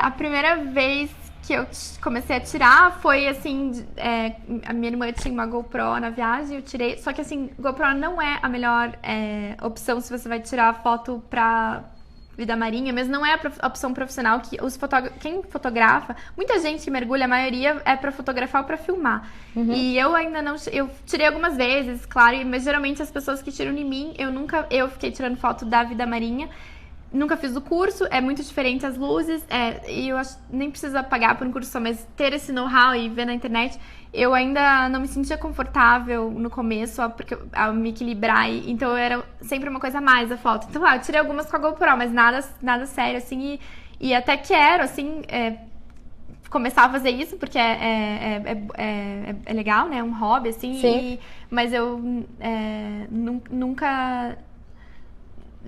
A primeira vez que eu comecei a tirar foi assim, a minha irmã tinha uma GoPro na viagem, eu tirei, só que assim, GoPro não é a melhor opção se você vai tirar foto pra vida marinha, mas não é a opção profissional que quem fotografa, muita gente que mergulha, a maioria é pra fotografar ou pra filmar. E eu ainda não, eu tirei algumas vezes, claro, mas geralmente as pessoas que tiram em mim, eu fiquei tirando foto da vida marinha. Nunca fiz o curso, é muito diferente as luzes, e eu acho nem precisa pagar por um curso só, mas ter esse know-how e ver na internet, eu ainda não me sentia confortável no começo, porque ao me equilibrar, então era sempre uma coisa a mais a foto. Então, eu tirei algumas com a GoPro, mas nada sério, assim, e até quero, assim, começar a fazer isso, porque é legal, né, é um hobby, assim, mas eu nunca...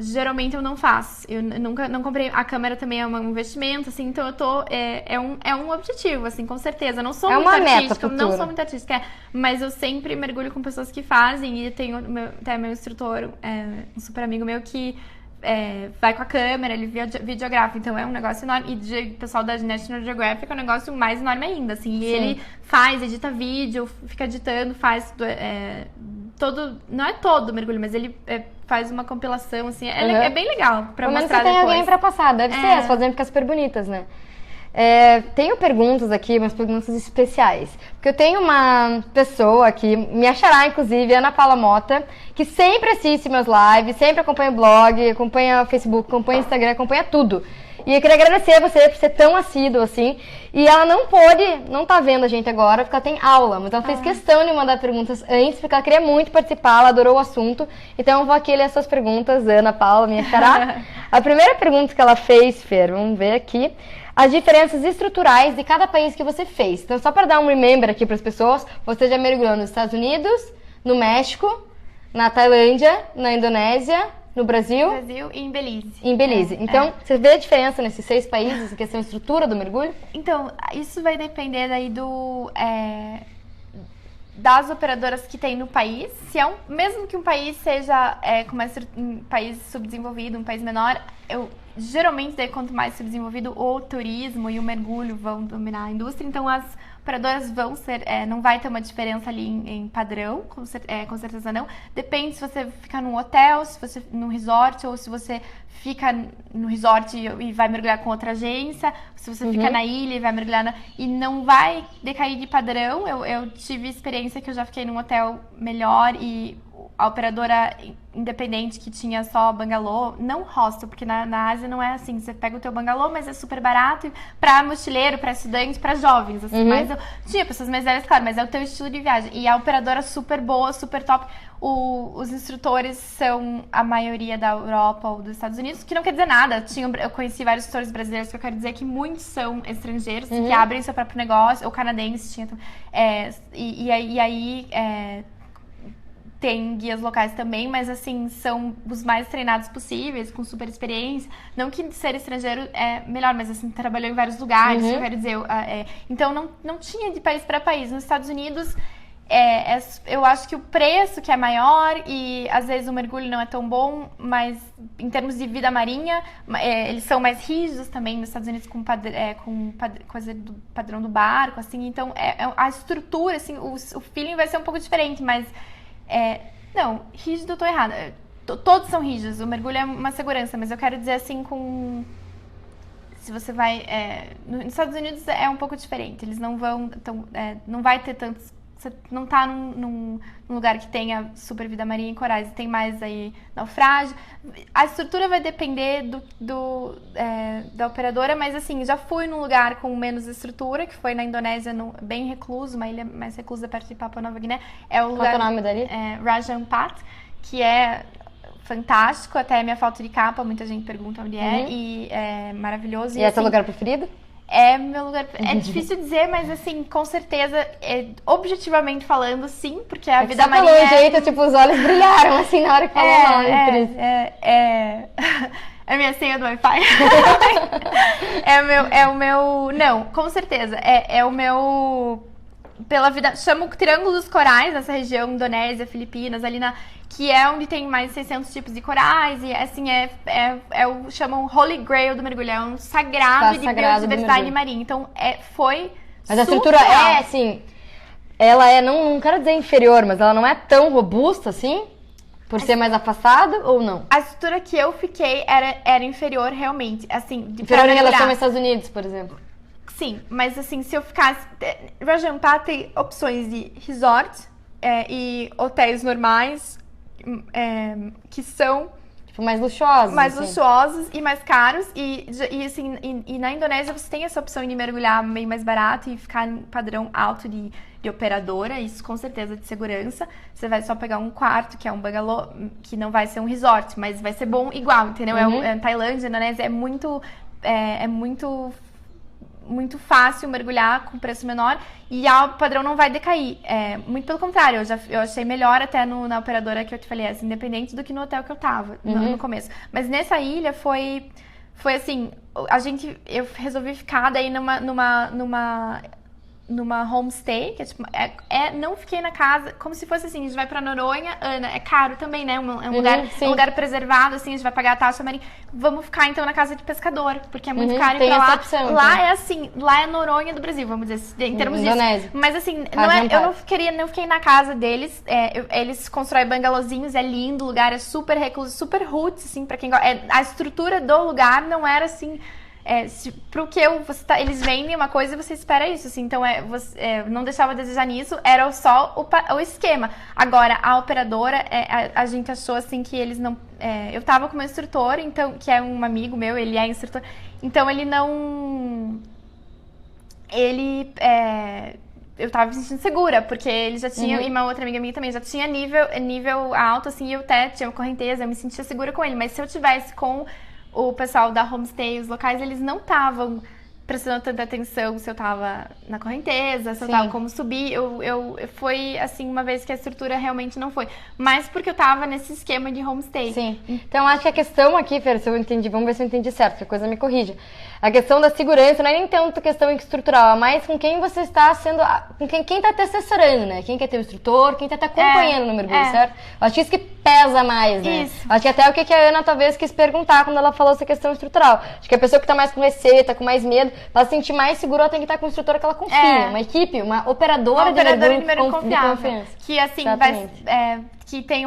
Geralmente eu não faço. Eu nunca não comprei. A câmera também é um investimento, assim, então eu tô. É um objetivo, assim, com certeza. Eu não sou muito artística, não sou muito artística, mas eu sempre mergulho com pessoas que fazem. E tenho até meu instrutor, um super amigo meu que vai com a câmera, ele videografa, então é um negócio enorme. E o pessoal da National Geographic é um negócio mais enorme ainda, assim. E ele edita vídeo, fica editando, faz não é todo mergulho, mas ele faz uma compilação, assim, é bem legal pra mostrar depois. Pelo menos você tem alguém pra passar, deve ser, as fotos devem ficar super bonitas, né? Tenho perguntas aqui, umas perguntas especiais. Porque eu tenho uma pessoa que me achará, inclusive, Ana Paula Mota, que sempre assiste meus lives, sempre acompanha o blog, acompanha o Facebook, acompanha o Instagram, acompanha tudo. E eu queria agradecer a você por ser tão assíduo, assim. E ela não tá vendo a gente agora, porque ela tem aula. Mas ela fez questão de mandar perguntas antes, porque ela queria muito participar, ela adorou o assunto. Então eu vou aqui ler as suas perguntas, Ana Paula, minha xará. A primeira pergunta que ela fez, Fer, vamos ver aqui. As diferenças estruturais de cada país que você fez. Então, só para dar um remember aqui para as pessoas, você já mergulhou nos Estados Unidos, no México, na Tailândia, na Indonésia, no Brasil e em Belize. Em Belize. Então, você vê a diferença nesses 6 países, em questão de estrutura do mergulho? Então, isso vai depender daí das operadoras que tem no país, se é mesmo que um país seja um país subdesenvolvido, um país menor, geralmente, daí, quanto mais subdesenvolvido, o turismo e o mergulho vão dominar a indústria, então as operadoras vão ser, não vai ter uma diferença ali em padrão, com certeza não. Depende se você fica num hotel, se você num resort, ou se você fica no resort e vai mergulhar com outra agência, se você fica na ilha e vai mergulhar e não vai decair de padrão. Eu tive experiência que eu já fiquei num hotel melhor e a operadora independente que tinha só bangalô, não hostel, porque na Ásia não é assim, você pega o teu bangalô, mas é super barato pra mochileiro, pra estudante, pra jovens, assim, mas tinha pessoas mais velhas, claro, mas é o teu estilo de viagem, e a operadora super boa, super top, os instrutores são a maioria da Europa ou dos Estados Unidos, que não quer dizer nada, eu conheci vários instrutores brasileiros, que eu quero dizer que muitos são estrangeiros, que abrem seu próprio negócio, ou canadenses, e aí tem guias locais também, mas assim, são os mais treinados possíveis, com super experiência. Não que ser estrangeiro é melhor, mas assim, trabalhou em vários lugares, eu quero dizer. Então, não tinha de país para país. Nos Estados Unidos, eu acho que o preço que é maior e às vezes o mergulho não é tão bom, mas em termos de vida marinha, eles são mais rígidos também nos Estados Unidos com coisa do padrão do barco, assim. Então, a estrutura, assim, o feeling vai ser um pouco diferente, mas... não, rígido eu tô errada. Todos são rígidos, o mergulho é uma segurança, mas eu quero dizer assim se você vai... nos Estados Unidos é um pouco diferente, eles não vão... não vai ter tantos... Você não tá num lugar que tenha super vida marinha e corais, tem mais aí naufrágio. A estrutura vai depender da operadora, mas assim, já fui num lugar com menos estrutura, que foi na Indonésia, bem recluso, uma ilha mais reclusa perto de Papua Nova Guiné. Qual é o nome dali? Raja Ampat, que é fantástico, até minha foto de capa, muita gente pergunta onde e é maravilhoso. E é seu lugar preferido? É meu lugar. É difícil dizer, mas assim, com certeza, objetivamente falando, sim, porque a vida marinha. Você falou o jeito, tipo, os olhos brilharam assim na hora que falou o nome. É minha senha do Wi-Fi. é o meu. Não, com certeza. É o meu. Pela vida. Chamo Triângulo dos Corais, nessa região, Indonésia, Filipinas, ali que é onde tem mais de 600 tipos de corais, e assim, chamam Holy Grail do mergulho, é um sagrado de biodiversidade marinha. Então, foi. Mas a estrutura assim, ela não quero dizer inferior, mas ela não é tão robusta assim? Por ser mais afastada ou não? A estrutura que eu fiquei era inferior realmente, assim... Inferior em relação aos Estados Unidos, por exemplo? Sim, mas assim, se eu ficasse... Raja Ampat tem opções de resort e hotéis normais, que são... Tipo, mais luxuosos. Mais luxuosos e mais caros. E na Indonésia você tem essa opção de mergulhar meio mais barato e ficar em padrão alto de operadora, isso com certeza de segurança. Você vai só pegar um quarto, que é um bangalô, que não vai ser um resort, mas vai ser bom igual, entendeu? Tailândia, Indonésia, é muito fácil mergulhar com preço menor e o padrão não vai decair. Muito pelo contrário, eu achei melhor até na operadora que eu te falei, independente do que no hotel que eu tava no começo. Mas nessa ilha foi assim, eu resolvi ficar daí numa homestay, que é tipo, não fiquei na casa, como se fosse assim, a gente vai pra Noronha, Ana, é caro também, né, um lugar preservado, assim, a gente vai pagar a taxa marinha, vamos ficar então na casa de pescador, porque é muito caro ir pra lá. Opção, lá então. É assim, lá é Noronha do Brasil, vamos dizer, em termos disso. Mas assim, eu não fiquei na casa deles, eles constroem bangalôzinhos, é lindo, o lugar é super recluso, super roots, assim, pra quem gosta, a estrutura do lugar não era assim... pro que eles vendem uma coisa e você espera isso, assim, então não deixava a desejar nisso, era só o esquema. Agora, a operadora, a gente achou assim que eles não... eu tava com meu instrutor, então, que é um amigo meu, ele é instrutor, então ele não... eu tava me sentindo segura, porque ele já tinha, e uma outra amiga minha também, já tinha nível alto, assim, e eu até tinha uma correnteza, eu me sentia segura com ele, mas se eu tivesse com o pessoal da homestay, os locais, eles não estavam prestando tanta atenção se eu tava na correnteza, se eu Sim. tava como subir. Foi, assim, uma vez que a estrutura realmente não foi. Mas porque eu tava nesse esquema de homestay. Sim. Então, acho que a questão aqui, Fer, se eu entendi, vamos ver se eu entendi certo, que a coisa me corrija. A questão da segurança não é nem tanto questão estrutural, é mais com quem você está sendo, com quem tá te assessorando, né? Quem que é teu instrutor, quem tá te acompanhando no mergulho, certo? Eu acho que isso que pesa mais, né? Isso. Acho que até o que a Ana talvez quis perguntar quando ela falou essa questão estrutural. Acho que a pessoa que tá mais com receio, tá com mais medo, pra se sentir mais segura, ela tem que estar com um instrutor que ela confia, uma equipe, uma operadora de mergulho de confiança. Que assim, que tem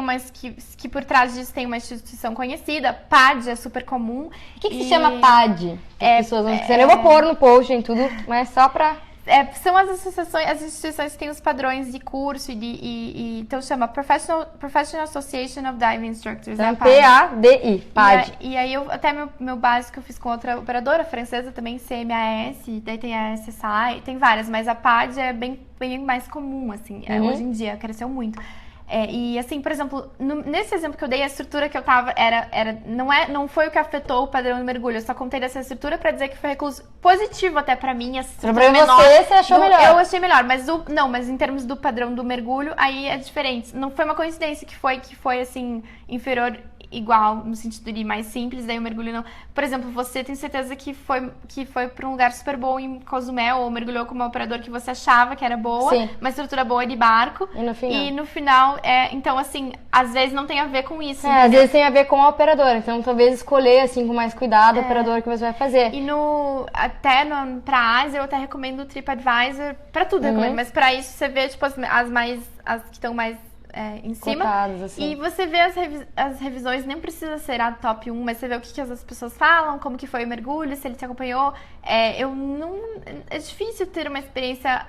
que por trás disso tem uma instituição conhecida. PAD é super comum. O que se chama PAD? As pessoas não quiserem. Eu vou pôr no post em tudo, mas só pra... São as associações, as instituições que têm os padrões de curso então chama Professional Association of Diving Instructors. Então, PADI, PAD. E aí, até meu básico eu fiz com outra operadora francesa também, CMAS, daí tem a SSI, tem várias, mas a PAD é bem mais comum, assim, hoje em dia, cresceu muito. E assim, por exemplo, nesse exemplo que eu dei, a estrutura que eu tava não foi o que afetou o padrão de mergulho. Eu só contei dessa estrutura pra dizer que foi recluso positivo até pra mim. A estrutura menor, você achou melhor? Eu achei melhor, mas em termos do padrão do mergulho, aí é diferente. Não foi uma coincidência que foi assim, inferior, igual, no sentido de mais simples, daí o mergulho não... Por exemplo, você tem certeza que foi pra um lugar super bom em Cozumel, ou mergulhou com uma operadora que você achava que era boa, Sim. uma estrutura boa de barco. E no final... Então, assim, às vezes não tem a ver com isso. Às vezes tem a ver com a operadora. Então, talvez escolher, assim, com mais cuidado a operadora que você vai fazer. E pra Ásia, eu até recomendo o TripAdvisor. Pra tudo eu recomendo, mas pra isso você vê, tipo, as que estão mais em cima. Cortadas, assim. E você vê as revisões, nem precisa ser a top 1, mas você vê o que as pessoas falam, como que foi o mergulho, se ele te acompanhou. É difícil ter uma experiência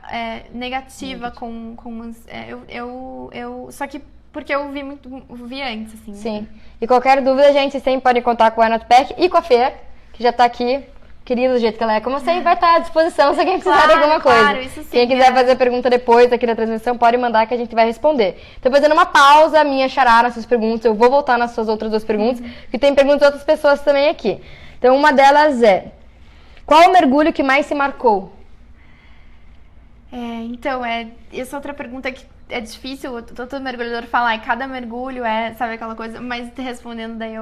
negativa com só que porque eu vi antes, assim. Sim. E qualquer dúvida, gente, vocês sempre podem contar com a Anatpec e com a Fer, que já tá aqui. Querida do jeito que ela é, como sempre, vai estar à disposição se alguém precisar de alguma coisa. Claro, isso sim, Quem quiser fazer pergunta depois aqui da transmissão, pode mandar que a gente vai responder. Tô fazendo uma pausa minha, Xará, nas suas perguntas. Eu vou voltar nas suas outras duas perguntas, que tem perguntas de outras pessoas também aqui. Então, uma delas é: qual o mergulho que mais se marcou? Essa outra pergunta que é difícil, todo mergulhador falar, e cada mergulho sabe aquela coisa, mas respondendo daí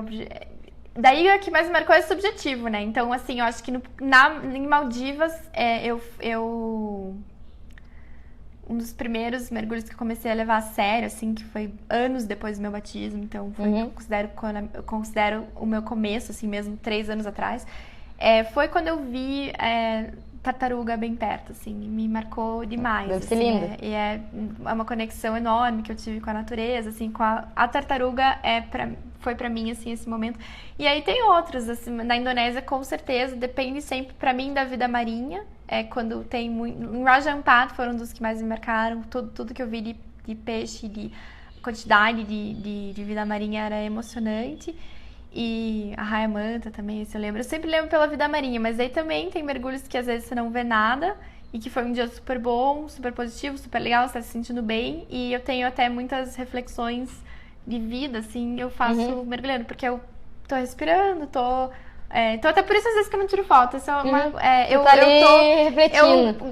o que mais me marcou é subjetivo, né? Então, assim, eu acho que em Maldivas, um dos primeiros mergulhos que eu comecei a levar a sério, assim, que foi anos depois do meu batismo, então eu considero o meu começo, assim mesmo, 3 anos atrás, foi quando eu vi tartaruga bem perto, assim, me marcou demais. Deve ser assim, lindo. E é uma conexão enorme que eu tive com a natureza, assim, com a tartaruga foi pra mim, assim, esse momento. E aí tem outros, assim, na Indonésia, com certeza, depende sempre, pra mim, da vida marinha, quando tem muito... Em Raja Ampat foram um dos que mais me marcaram, tudo que eu vi de peixe, de quantidade de vida marinha era emocionante. E a Raia Manta também, se eu lembro. Eu sempre lembro pela vida marinha, mas aí também tem mergulhos que às vezes você não vê nada e que foi um dia super bom, super positivo, super legal, você tá se sentindo bem. E eu tenho até muitas reflexões de vida, assim, eu faço mergulhando, porque eu tô respirando, então até por isso às vezes que eu não tiro foto. Eu tô refletindo.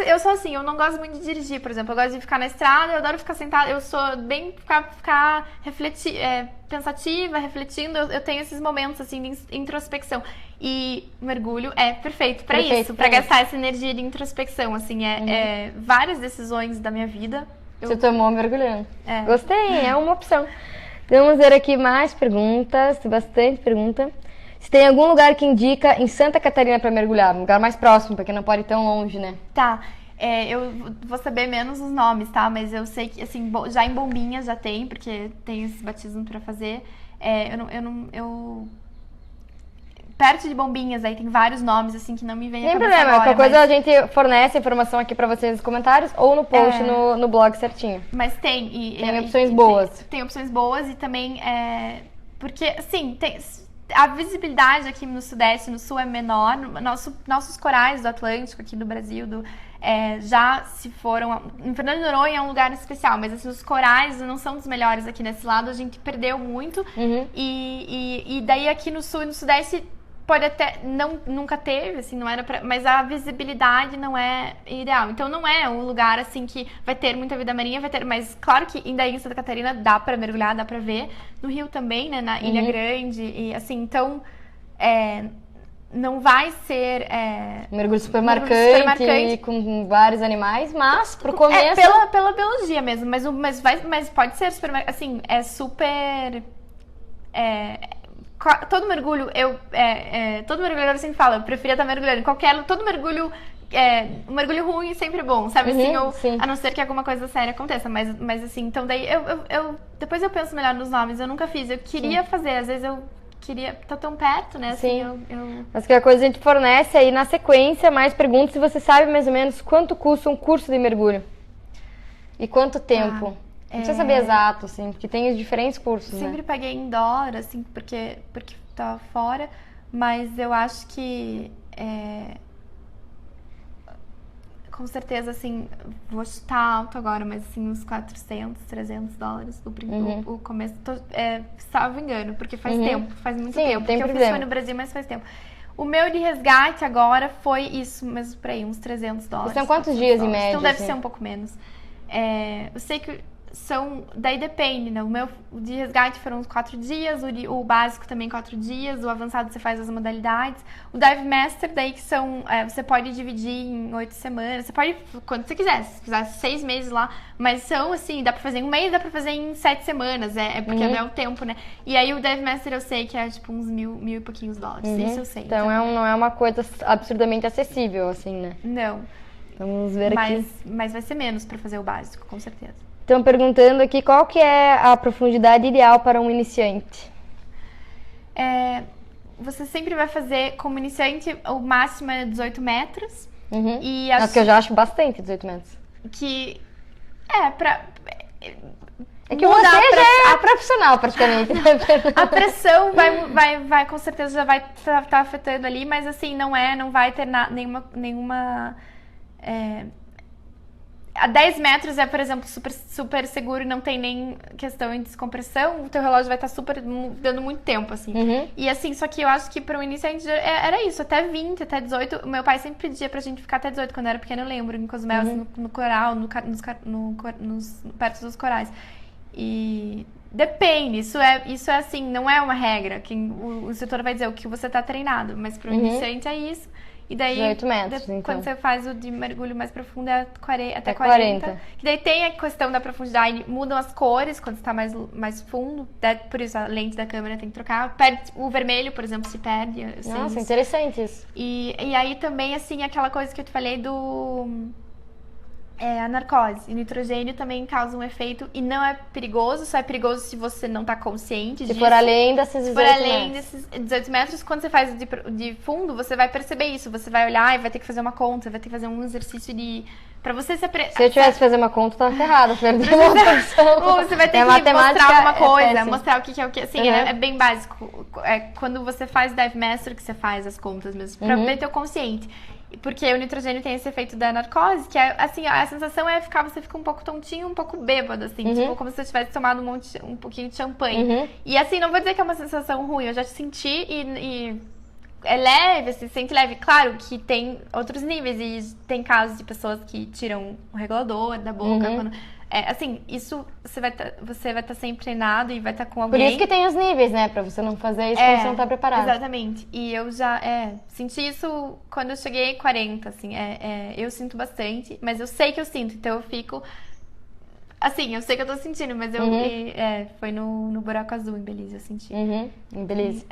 Eu sou assim, eu não gosto muito de dirigir, por exemplo. Eu gosto de ficar na estrada, eu adoro ficar sentada. Eu sou bem ficar pensativa, refletindo. Eu tenho esses momentos assim de introspecção. E o mergulho é perfeito pra isso, pra gastar essa energia de introspecção. Assim, várias decisões da minha vida. Você tomou mergulhando. Gostei, é uma opção. Vamos ver aqui mais perguntas, tem bastante pergunta. Se tem algum lugar que indica em Santa Catarina pra mergulhar, um lugar mais próximo, porque não pode ir tão longe, né? Tá, eu vou saber menos os nomes, tá? Mas eu sei que, assim, já em Bombinhas já tem, porque tem esses batismos pra fazer. Perto de Bombinhas, aí tem vários nomes, assim, que não me vem a cabeça problema, agora. Qualquer coisa a gente fornece a informação aqui pra vocês nos comentários ou no post no blog certinho. Mas tem. Tem opções boas. Tem opções boas e também, porque, assim, a visibilidade aqui no Sudeste e no Sul é menor. Nossos corais do Atlântico, aqui do Brasil, já se foram... Em Fernando de Noronha é um lugar especial, mas assim, os corais não são dos melhores aqui nesse lado. A gente perdeu muito. E daí aqui no Sul e no Sudeste pode até, nunca teve, assim, não era mas a visibilidade não é ideal. Então não é um lugar, assim, que vai ter muita vida marinha, mas claro que ainda em Santa Catarina dá pra mergulhar, dá pra ver. No Rio também, né, na Ilha Grande, e assim, então, não vai ser... mergulho super marcante, com vários animais, mas pro começo... Pela biologia mesmo, mas pode ser super, assim, é super... todo mergulho, todo mergulhador sempre fala, eu preferia estar mergulhando em todo mergulho, um mergulho ruim é sempre bom, sabe, assim, a não ser que alguma coisa séria aconteça, mas assim, então daí depois eu penso melhor nos nomes, eu nunca fiz, eu queria fazer, às vezes eu queria, tô tão perto, né, assim, Mas qualquer coisa a gente fornece aí na sequência, mais perguntas, se você sabe mais ou menos quanto custa um curso de mergulho e quanto tempo. Não precisa saber exato, assim, porque tem os diferentes cursos, sempre paguei em dólar, assim, porque tava fora, mas eu acho que com certeza, assim, vou chutar alto agora, mas assim, uns 400, 300 dólares o começo, salvo engano, porque faz tempo, faz muito tempo, porque eu fiz foi no Brasil, mas faz tempo. O meu de resgate agora foi isso mesmo por aí, uns 300 dólares. São quantos dias em média? Então deve ser um pouco menos. Eu sei que daí depende, né? O meu de resgate foram uns 4 dias, o básico também 4 dias, o avançado você faz as modalidades. O Dive Master, daí que são, você pode dividir em 8 semanas, você pode, quando você quiser, se quiser 6 meses lá, mas são assim, dá pra fazer em um mês, dá pra fazer em 7 semanas, porque não é o tempo, né? E aí o Dive Master eu sei que é tipo uns mil e pouquinhos dólares, isso eu sei. Então não é uma coisa absurdamente acessível, assim, né? Não. Vamos ver aqui. Mas vai ser menos pra fazer o básico, com certeza. Estão perguntando aqui qual que é a profundidade ideal para um iniciante. Você sempre vai fazer, como iniciante, o máximo é 18 metros. E Mas que eu já acho bastante, 18 metros. Que que você já é profissional, praticamente. A pressão vai com certeza já vai estar afetando ali, mas assim, não vai ter nenhuma a 10 metros por exemplo, super seguro e não tem nem questão em descompressão, o teu relógio vai estar super dando muito tempo, assim. E assim, só que eu acho que para um iniciante era isso, até 20, até 18. O meu pai sempre pedia pra gente ficar até 18 quando eu era pequena, eu lembro, em Cozumel, no coral, perto dos corais. E depende, isso é assim, não é uma regra. O instrutor vai dizer o que você tá treinado, mas para um iniciante é isso. E daí, 18 metros, então. Quando você faz o de mergulho mais profundo, até 40. E daí tem a questão da profundidade, mudam as cores quando está mais fundo. Por isso a lente da câmera tem que trocar. O vermelho, por exemplo, se perde. Nossa, interessante isso. E aí também, assim, aquela coisa que eu te falei a narcose. E nitrogênio também causa um efeito e não é perigoso, só é perigoso se você não tá consciente disso. Se for além desses 18 metros. Se for além desses 18 metros, quando você faz de fundo, você vai perceber isso. Você vai olhar e vai ter que fazer uma conta, vai ter que fazer um exercício pra você se Se eu tivesse que fazer uma conta, eu tava ferrada. Você vai ter que mostrar alguma coisa, mostrar o que é o que. Assim, é bem básico. Quando você faz Dive Master que você faz as contas mesmo, pra ver teu consciente. Porque o nitrogênio tem esse efeito da narcose, que é, assim, a sensação você fica um pouco tontinho, um pouco bêbado, assim, tipo como se você tivesse tomado um pouquinho de champanhe. E assim, não vou dizer que é uma sensação ruim, eu já senti e é leve, assim, se sente leve. Claro que tem outros níveis e tem casos de pessoas que tiram o regulador da boca quando... assim, isso você vai estar sempre treinado e vai estar com alguém. Por isso que tem os níveis, né? Pra você não fazer isso quando você não tá preparado. Exatamente. E eu já senti isso quando eu cheguei 40, assim. Eu sinto bastante, mas eu sei que eu sinto, então eu fico... Assim, eu sei que eu tô sentindo, mas foi no Buraco Azul, em Belize, eu senti. Em Belize.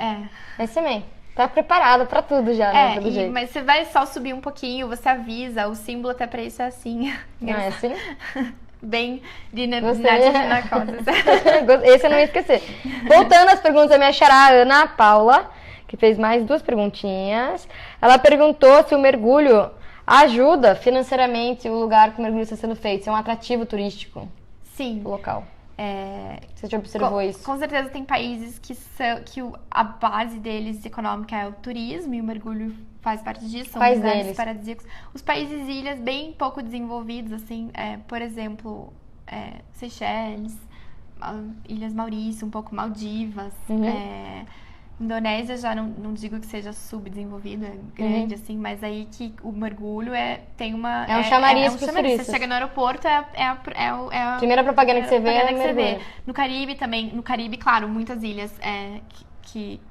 Mas também. Tá preparada pra tudo já, né? Pelo jeito. Mas você vai só subir um pouquinho, você avisa, o símbolo até pra isso é assim. Não é assim? Bem de narcose. Esse eu não ia esquecer. Voltando às perguntas, a minha xará Ana Paula, que fez mais 2 perguntinhas. Ela perguntou se o mergulho ajuda financeiramente o lugar que o mergulho está sendo feito, se é um atrativo turístico. Sim. Local. Você já observou isso? Com certeza tem países que a base deles econômica é o turismo e o mergulho faz parte disso, são lugares paradisíacos. Os países ilhas bem pouco desenvolvidos, assim, por exemplo, Seychelles, Ilhas Maurício, um pouco Maldivas, Indonésia já não digo que seja subdesenvolvido, é grande, assim, mas aí que o mergulho tem uma... É um chamariz pros turistas. Você chega no aeroporto, a primeira propaganda que você vê é mergulho. No Caribe também, claro, muitas ilhas que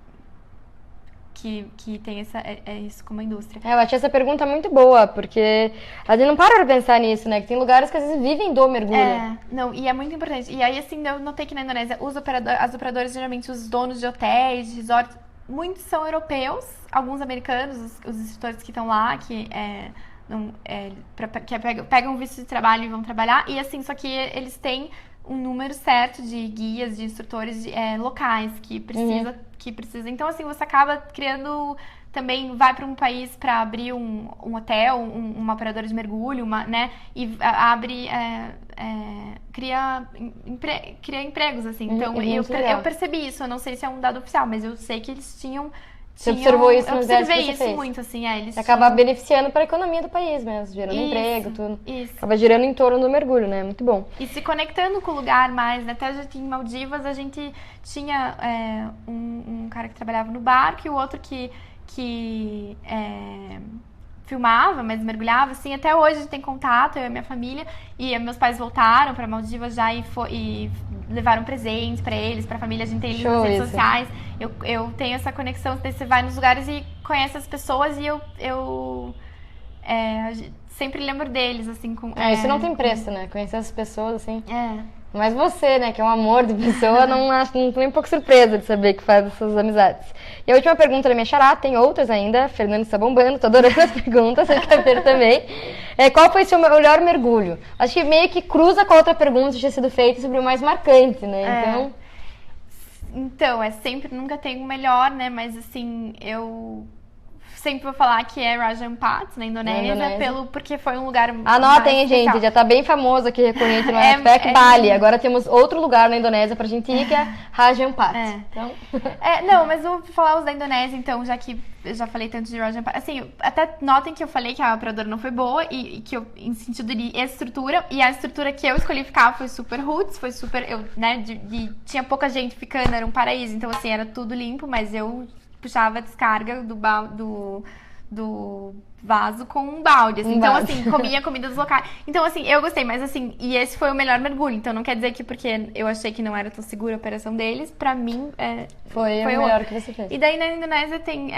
tem isso como indústria. Eu achei essa pergunta muito boa, porque a gente não para pra pensar nisso, né? Que tem lugares que às vezes vivem do mergulho. Não, e é muito importante. E aí, assim, eu notei que na Indonésia, as operadoras, geralmente os donos de hotéis, de resorts, muitos são europeus, alguns americanos, os instrutores que estão lá, que pegam visto de trabalho e vão trabalhar. E assim, só que eles têm um número certo de guias, de instrutores locais que precisa. Então, assim, você acaba criando também, vai para um país para abrir um hotel, uma operadora de mergulho, né? E abre, cria empregos, assim. Então, eu percebi isso. Eu não sei se é um dado oficial, mas eu sei que eles tinham. Você observou isso eu nos testes que observei você isso fez. muito, assim, eles acaba beneficiando para a economia do país mesmo, gerando emprego, tudo. Isso. Acaba girando em torno do mergulho, né? Muito bom. E se conectando com o lugar mais, né? Até já em Maldivas a gente tinha um cara que trabalhava no barco e o outro que filmava, mas mergulhava, assim, até hoje a gente tem contato, eu e a minha família, e meus pais voltaram para Maldivas já e levaram presentes para eles, para a família, a gente tem eles nas redes sociais, eu tenho essa conexão, você vai nos lugares e conhece as pessoas e eu sempre lembro deles, assim, isso não tem preço, né, conhecer as pessoas, assim. Mas você, né, que é um amor de pessoa, não tô nem um pouco surpresa de saber que faz essas amizades. E a última pergunta da minha xará, tem outras ainda, Fernando está bombando, tô adorando as perguntas, você quer ver também. Qual foi o seu melhor mergulho? Acho que meio que cruza com a outra pergunta que tinha sido feita sobre o mais marcante, né, Então, sempre, nunca tem o melhor, né, mas assim, eu sempre vou falar que é Raja Ampat, na Indonésia, porque foi um lugar Anotem, gente, já tá bem famoso aqui, recorrente no Outback Bali. Agora temos outro lugar na Indonésia pra gente ir, que é Raja Ampat. Então... não, mas vou falar os da Indonésia, então, já que eu já falei tanto de Raja Ampat. Assim, até notem que eu falei que a operadora não foi boa, e que eu, em sentido de estrutura, e a estrutura que eu escolhi ficar foi super roots, foi super, tinha pouca gente ficando, era um paraíso, então assim, era tudo limpo, mas eu puxava a descarga do vaso com um balde, assim. Então, assim, comia comida dos locais. Então, assim, eu gostei, mas assim, e esse foi o melhor mergulho. Então, não quer dizer que porque eu achei que não era tão segura a operação deles, pra mim, foi o melhor que você fez. E daí, na Indonésia, tem...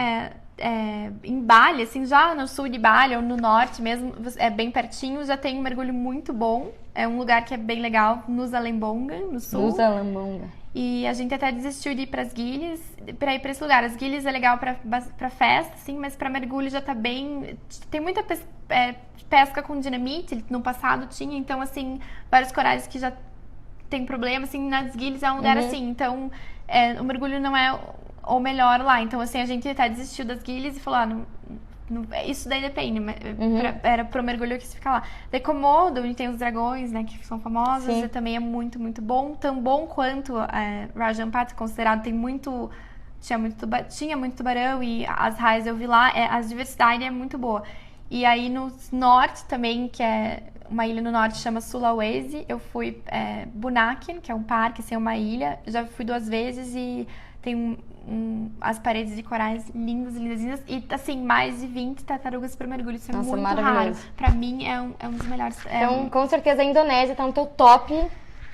em Bali, assim, já no sul de Bali ou no norte mesmo, é bem pertinho, já tem um mergulho muito bom. É um lugar que é bem legal, Nusa Lembonga, no sul. Nusa Lembonga. E a gente até desistiu de ir pras Gillies, pra ir pra esse lugar. As Gillies é legal pra festa, assim, mas pra mergulho já tá bem... Tem muita pesca com dinamite, no passado tinha, então, assim, vários corais que já tem problema, assim, nas Gillies é um lugar assim, então o mergulho não é o melhor lá. Então, assim, a gente até desistiu das Gillies e falou, isso daí depende, era pro mergulho que quis ficar lá. Daí Komodo, onde tem os dragões, né, que são famosos, também é muito, muito bom. Tão bom quanto Raja Ampat, considerado, tinha muito tubarão e as raias eu vi lá, a diversidade é muito boa. E aí no norte também, que é uma ilha no norte, chama Sulawesi, eu fui Bunaken, que é um parque, assim, é uma ilha, já fui 2 vezes e tem as paredes de corais lindas, lindas, e assim, mais de 20 tartarugas para mergulho, isso é muito raro. Pra mim é um dos melhores. Então, com certeza a Indonésia tá no teu top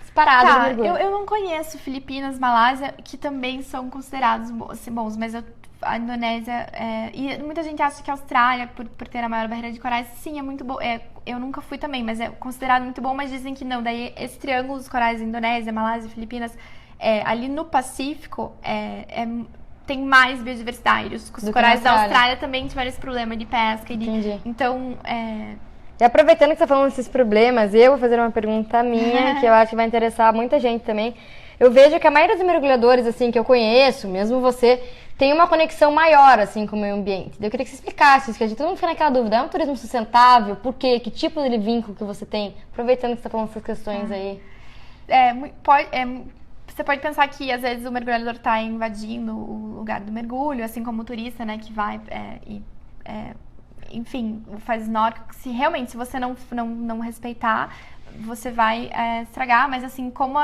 disparado de mergulho. Eu não conheço Filipinas, Malásia, que também são considerados bons, mas a Indonésia, e muita gente acha que a Austrália, por ter a maior barreira de corais, sim, é muito bom. Eu nunca fui também, mas é considerado muito bom, mas dizem que não. Daí esse triângulo dos corais, Indonésia, Malásia, Filipinas, ali no Pacífico, tem mais biodiversidade. Os corais da Austrália também tiveram esse problema de pesca. Entendi. Então, E aproveitando que você está falando desses problemas, eu vou fazer uma pergunta minha, que eu acho que vai interessar muita gente também. Eu vejo que a maioria dos mergulhadores, assim, que eu conheço, mesmo você, tem uma conexão maior, assim, com o meio ambiente. Eu queria que você explicasse isso, que a gente todo mundo fica naquela dúvida. É um turismo sustentável? Por quê? Que tipo de vínculo que você tem? Aproveitando que você está falando essas questões aí. Você pode pensar que, às vezes, o mergulhador está invadindo o lugar do mergulho, assim como o turista, né, que vai enfim, faz snorkel. Se você não respeitar, você vai estragar, mas assim, como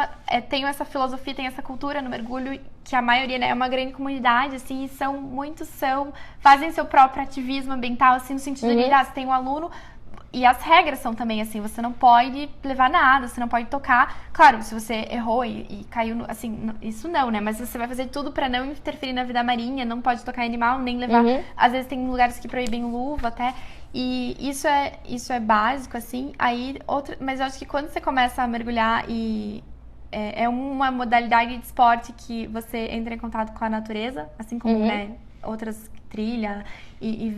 tem essa filosofia, tem essa cultura no mergulho, que a maioria, né, é uma grande comunidade, assim, e fazem seu próprio ativismo ambiental, assim, no sentido de, você tem um aluno, e as regras são também assim, você não pode levar nada, você não pode tocar. Claro, se você errou e caiu, assim, isso não, né? Mas você vai fazer tudo pra não interferir na vida marinha, não pode tocar em animal, nem levar... Às vezes tem lugares que proíbem luva até. E isso é básico, assim. Mas eu acho que quando você começa a mergulhar é uma modalidade de esporte que você entra em contato com a natureza, assim como, né, outras trilhas. E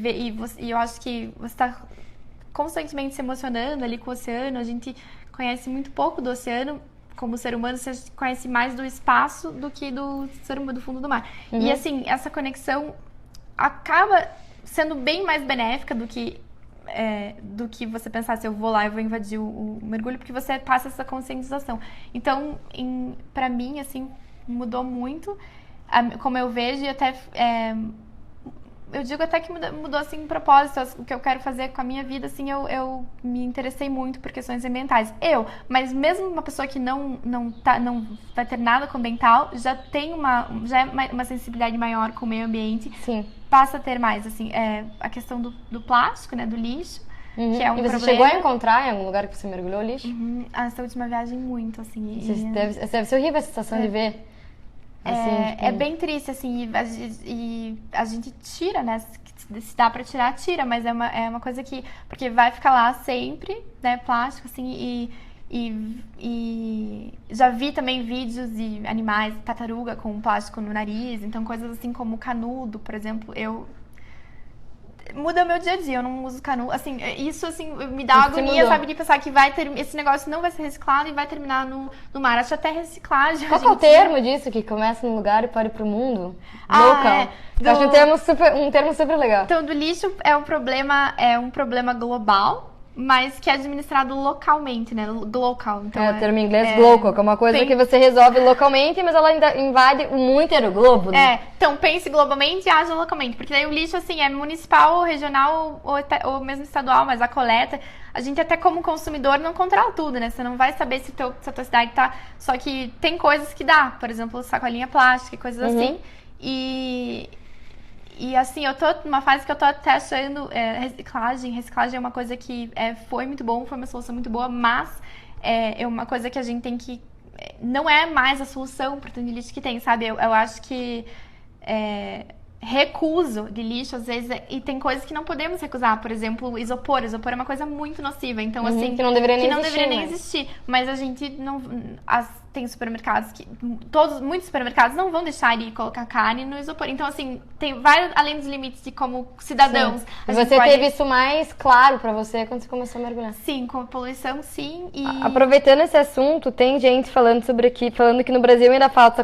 eu acho que você tá constantemente se emocionando ali com o oceano. A gente conhece muito pouco do oceano. Como ser humano, você conhece mais do espaço do que do fundo do mar. E assim, essa conexão acaba sendo bem mais benéfica do que você pensar, se eu vou lá e vou invadir o mergulho, porque você passa essa conscientização. Então, pra mim, assim, mudou muito como eu vejo, e até eu digo até que mudou, assim, um propósito. O que eu quero fazer com a minha vida, assim, eu me interessei muito por questões ambientais. Mas mesmo uma pessoa que não vai ter nada com ambiental, já tem uma sensibilidade maior com o meio ambiente. Sim. Passa a ter mais, assim, a questão do plástico, né, do lixo, que é um problema. E você chegou a encontrar em algum lugar que você mergulhou lixo? Essa última viagem, muito, assim. Deve ser horrível a sensação de ver. Assim, é bem triste, assim, e a gente tira, né? Se dá pra tirar, tira, mas é uma coisa que... Porque vai ficar lá sempre, né, plástico, assim, e já vi também vídeos de animais, tartaruga com plástico no nariz, então coisas assim como canudo, por exemplo, muda o meu dia a dia, eu não uso canudo, assim, isso assim, me dá agonia, sabe, de pensar que esse negócio não vai ser reciclado e vai terminar no mar. Acho até reciclagem. Qual que é o termo disso, que começa num lugar e pode ir pro mundo? Local. Acho um termo super legal. Então, do lixo é um problema global, mas que é administrado localmente, né? Local. Então, o termo em inglês local, que é uma coisa que você resolve localmente, mas ela ainda invade o mundo inteiro, o globo, né? Então pense globalmente e age localmente, porque daí o lixo, assim, é municipal, regional ou mesmo estadual, mas a coleta, a gente até como consumidor não controla tudo, né? Você não vai saber se a tua cidade tá... Só que tem coisas que dá, por exemplo, sacolinha plástica e coisas assim, E assim, eu tô numa fase que eu tô até achando reciclagem. Reciclagem é uma coisa que foi muito bom, foi uma solução muito boa, mas é uma coisa que a gente tem que... Não é mais a solução pro tanto de lixo que tem, sabe? Eu acho que recuso de lixo, às vezes, e tem coisas que não podemos recusar. Por exemplo, isopor. Isopor é uma coisa muito nociva, então assim... Que não deveria nem existir. Mas a gente não... Tem supermercados muitos supermercados não vão deixar de colocar carne no isopor. Então, assim, vai além dos limites de como cidadãos. E você teve isso mais claro pra você quando você começou a mergulhar? Sim, com a poluição, sim. Aproveitando esse assunto, tem gente falando que no Brasil ainda falta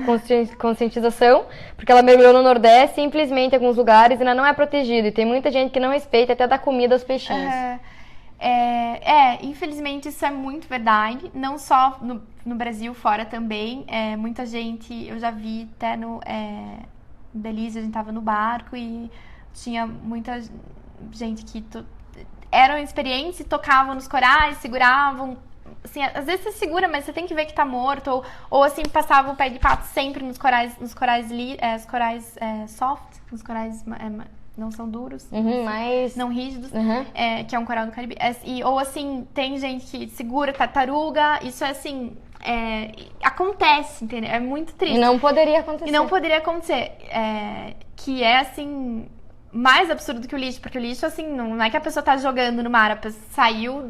conscientização, porque ela mergulhou no Nordeste, simplesmente em alguns lugares ainda não é protegido. E tem muita gente que não respeita até dar comida aos peixinhos. Infelizmente isso é muito verdade, não só no Brasil, fora também. Muita gente, eu já vi até no Belize, a gente tava no barco e tinha muita gente que eram experientes e tocavam nos corais, seguravam. Assim, às vezes você segura, mas você tem que ver que tá morto, ou assim, passava o pé de pato sempre nos corais soft, nos corais não são duros, mas não rígidos, que é um coral do Caribe. Ou assim, tem gente que segura tartaruga, isso é assim, acontece, entendeu? É muito triste. E não poderia acontecer. Que é assim, mais absurdo que o lixo, porque o lixo, assim, não é que a pessoa tá jogando no mar, a pessoa saiu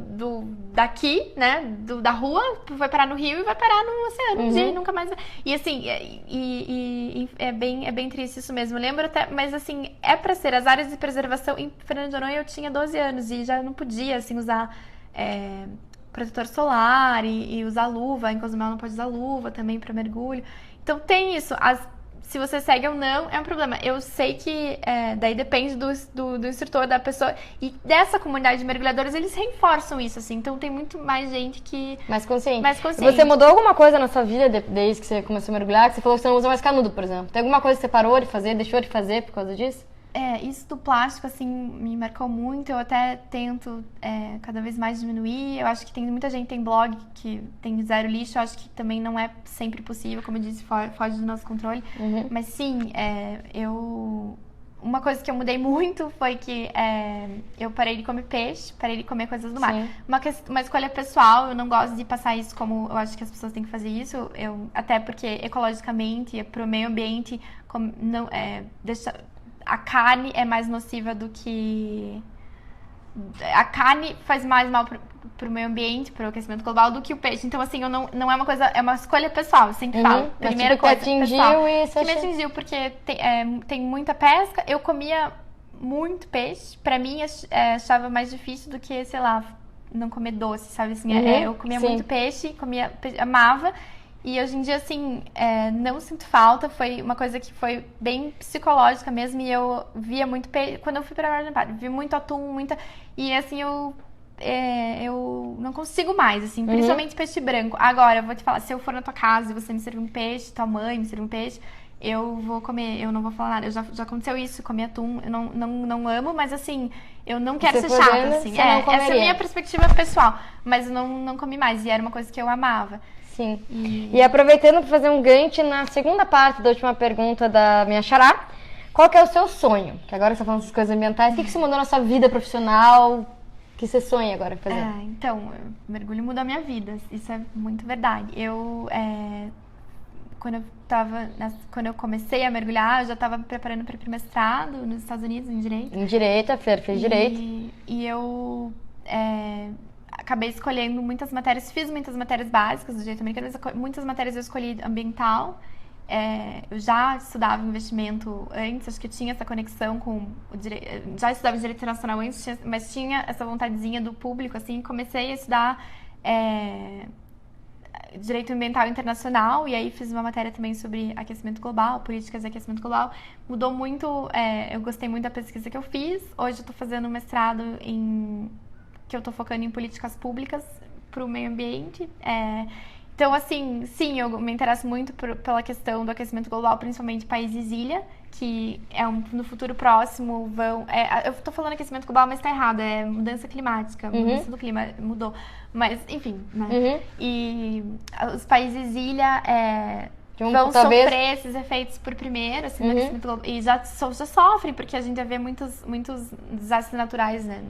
daqui, né, da rua, foi parar no rio e vai parar no oceano, e nunca mais vai. E assim, é bem triste isso mesmo. Eu lembro até, mas assim, pra ser as áreas de preservação. Em Fernando de Noronha eu tinha 12 anos e já não podia, assim, usar protetor solar e usar luva. Em Cozumel não pode usar luva também pra mergulho. Então tem isso, se você segue ou não, é um problema. Eu sei que daí depende do instrutor, da pessoa. E dessa comunidade de mergulhadores, eles reforçam isso, assim. Então tem muito mais gente que... Mais consciente. Você mudou alguma coisa na sua vida desde que você começou a mergulhar? Que você falou que você não usa mais canudo, por exemplo. Tem alguma coisa que você parou de fazer, deixou de fazer por causa disso? isso do plástico, assim, me marcou muito. Eu até tento cada vez mais diminuir. Eu acho que tem muita gente que tem blog que tem zero lixo. Eu acho que também não é sempre possível, como eu disse, foge do nosso controle. Mas sim, uma coisa que eu mudei muito foi que eu parei de comer peixe, parei de comer coisas do mar. Uma escolha pessoal, eu não gosto de passar isso como eu acho que as pessoas têm que fazer isso. Até porque ecologicamente, pro meio ambiente, a carne é mais nociva do que... A carne faz mais mal pro meio ambiente, pro aquecimento global, do que o peixe. Então, assim, não é uma coisa... É uma escolha pessoal, eu sempre falo. Mas Primeira tipo, coisa, que atingiu pessoal. e isso Que me atingiu, porque tem muita pesca. Eu comia muito peixe. Pra mim, achava mais difícil do que, sei lá, não comer doce, sabe? Assim, eu comia muito peixe, amava. E hoje em dia, assim, não sinto falta. Foi uma coisa que foi bem psicológica mesmo. E eu via muito peixe. Quando eu fui pra Margem Park, vi muito atum, muita... E, assim, eu não consigo mais, assim. Principalmente peixe branco. Agora, eu vou te falar, se eu for na tua casa e você me servir um peixe, tua mãe me servir um peixe, eu vou comer. Eu não vou falar nada. Já aconteceu isso, comer atum. Eu não amo, mas, assim, eu não quero ser chata, assim. Essa é a minha perspectiva pessoal. Mas eu não comi mais. E era uma coisa que eu amava. Sim. E aproveitando para fazer um gancho na segunda parte da última pergunta da minha xará, qual que é o seu sonho? Que agora você está falando dessas coisas ambientais. O que você mudou na sua vida profissional? O que você sonha agora fazer? Então, o mergulho mudou a minha vida. Isso é muito verdade. Quando eu comecei a mergulhar, eu já estava preparando para ir para o mestrado nos Estados Unidos, em Direito. Em Direito, a Fer fez Direito. E eu... acabei escolhendo muitas matérias, fiz muitas matérias básicas do direito americano, mas muitas matérias eu escolhi ambiental. Eu já estudava investimento antes, acho que eu tinha essa conexão com o direito, já estudava direito internacional antes, mas tinha essa vontadezinha do público, assim, comecei a estudar direito ambiental internacional, e aí fiz uma matéria também sobre aquecimento global, políticas de aquecimento global. Mudou muito, eu gostei muito da pesquisa que eu fiz. Hoje eu estou fazendo um mestrado que eu estou focando em políticas públicas para o meio ambiente. Então, assim, sim, eu me interesso muito pela questão do aquecimento global, principalmente países ilha, que no futuro próximo vão... eu estou falando aquecimento global, mas está errado, é mudança climática, mudança do clima, mudou. Mas, enfim, né? E os países ilha... vão sofrer esses efeitos por primeiro, assim, no aquecimento global. E já sofrem, porque a gente já vê muitos desastres naturais, né,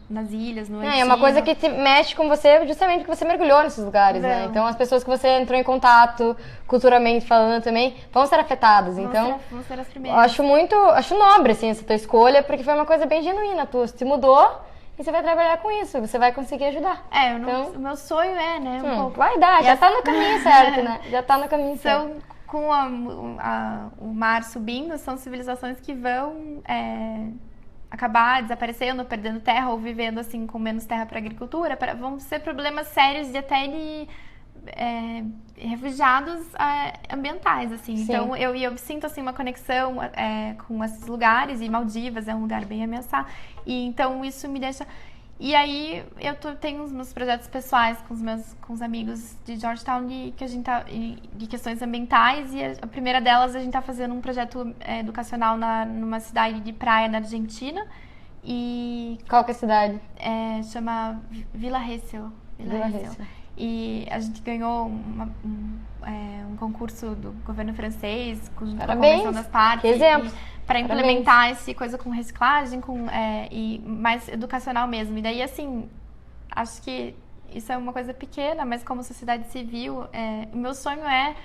nas ilhas, no Haiti. É uma coisa que mexe com você justamente porque você mergulhou nesses lugares, né? Então as pessoas que você entrou em contato, culturalmente falando também, vão ser afetadas. Vão ser as primeiras. Acho nobre, assim, essa tua escolha, porque foi uma coisa bem genuína tua. Você mudou e você vai trabalhar com isso, você vai conseguir ajudar. O meu sonho né? Vai dar, já tá no caminho certo, né? Já tá no caminho certo. Com o mar subindo, são civilizações que vão acabar desaparecendo, perdendo terra ou vivendo assim com menos terra para agricultura. Vão ser problemas sérios de até de refugiados ambientais, assim. Sim. Então eu sinto assim uma conexão com esses lugares, e Maldivas é um lugar bem ameaçado. E então isso me deixa... E aí eu tenho os meus projetos pessoais com os amigos de Georgetown que a gente de questões ambientais, e a primeira delas a gente está fazendo um projeto educacional numa cidade de praia na Argentina. E qual que é a cidade? Chama Vila Gesell. E a gente ganhou um concurso do governo francês, junto com a Convenção das Partes. Que exemplo! Para implementar essa coisa com reciclagem, e mais educacional mesmo. E daí, assim, acho que isso é uma coisa pequena, mas como sociedade civil, o meu sonho é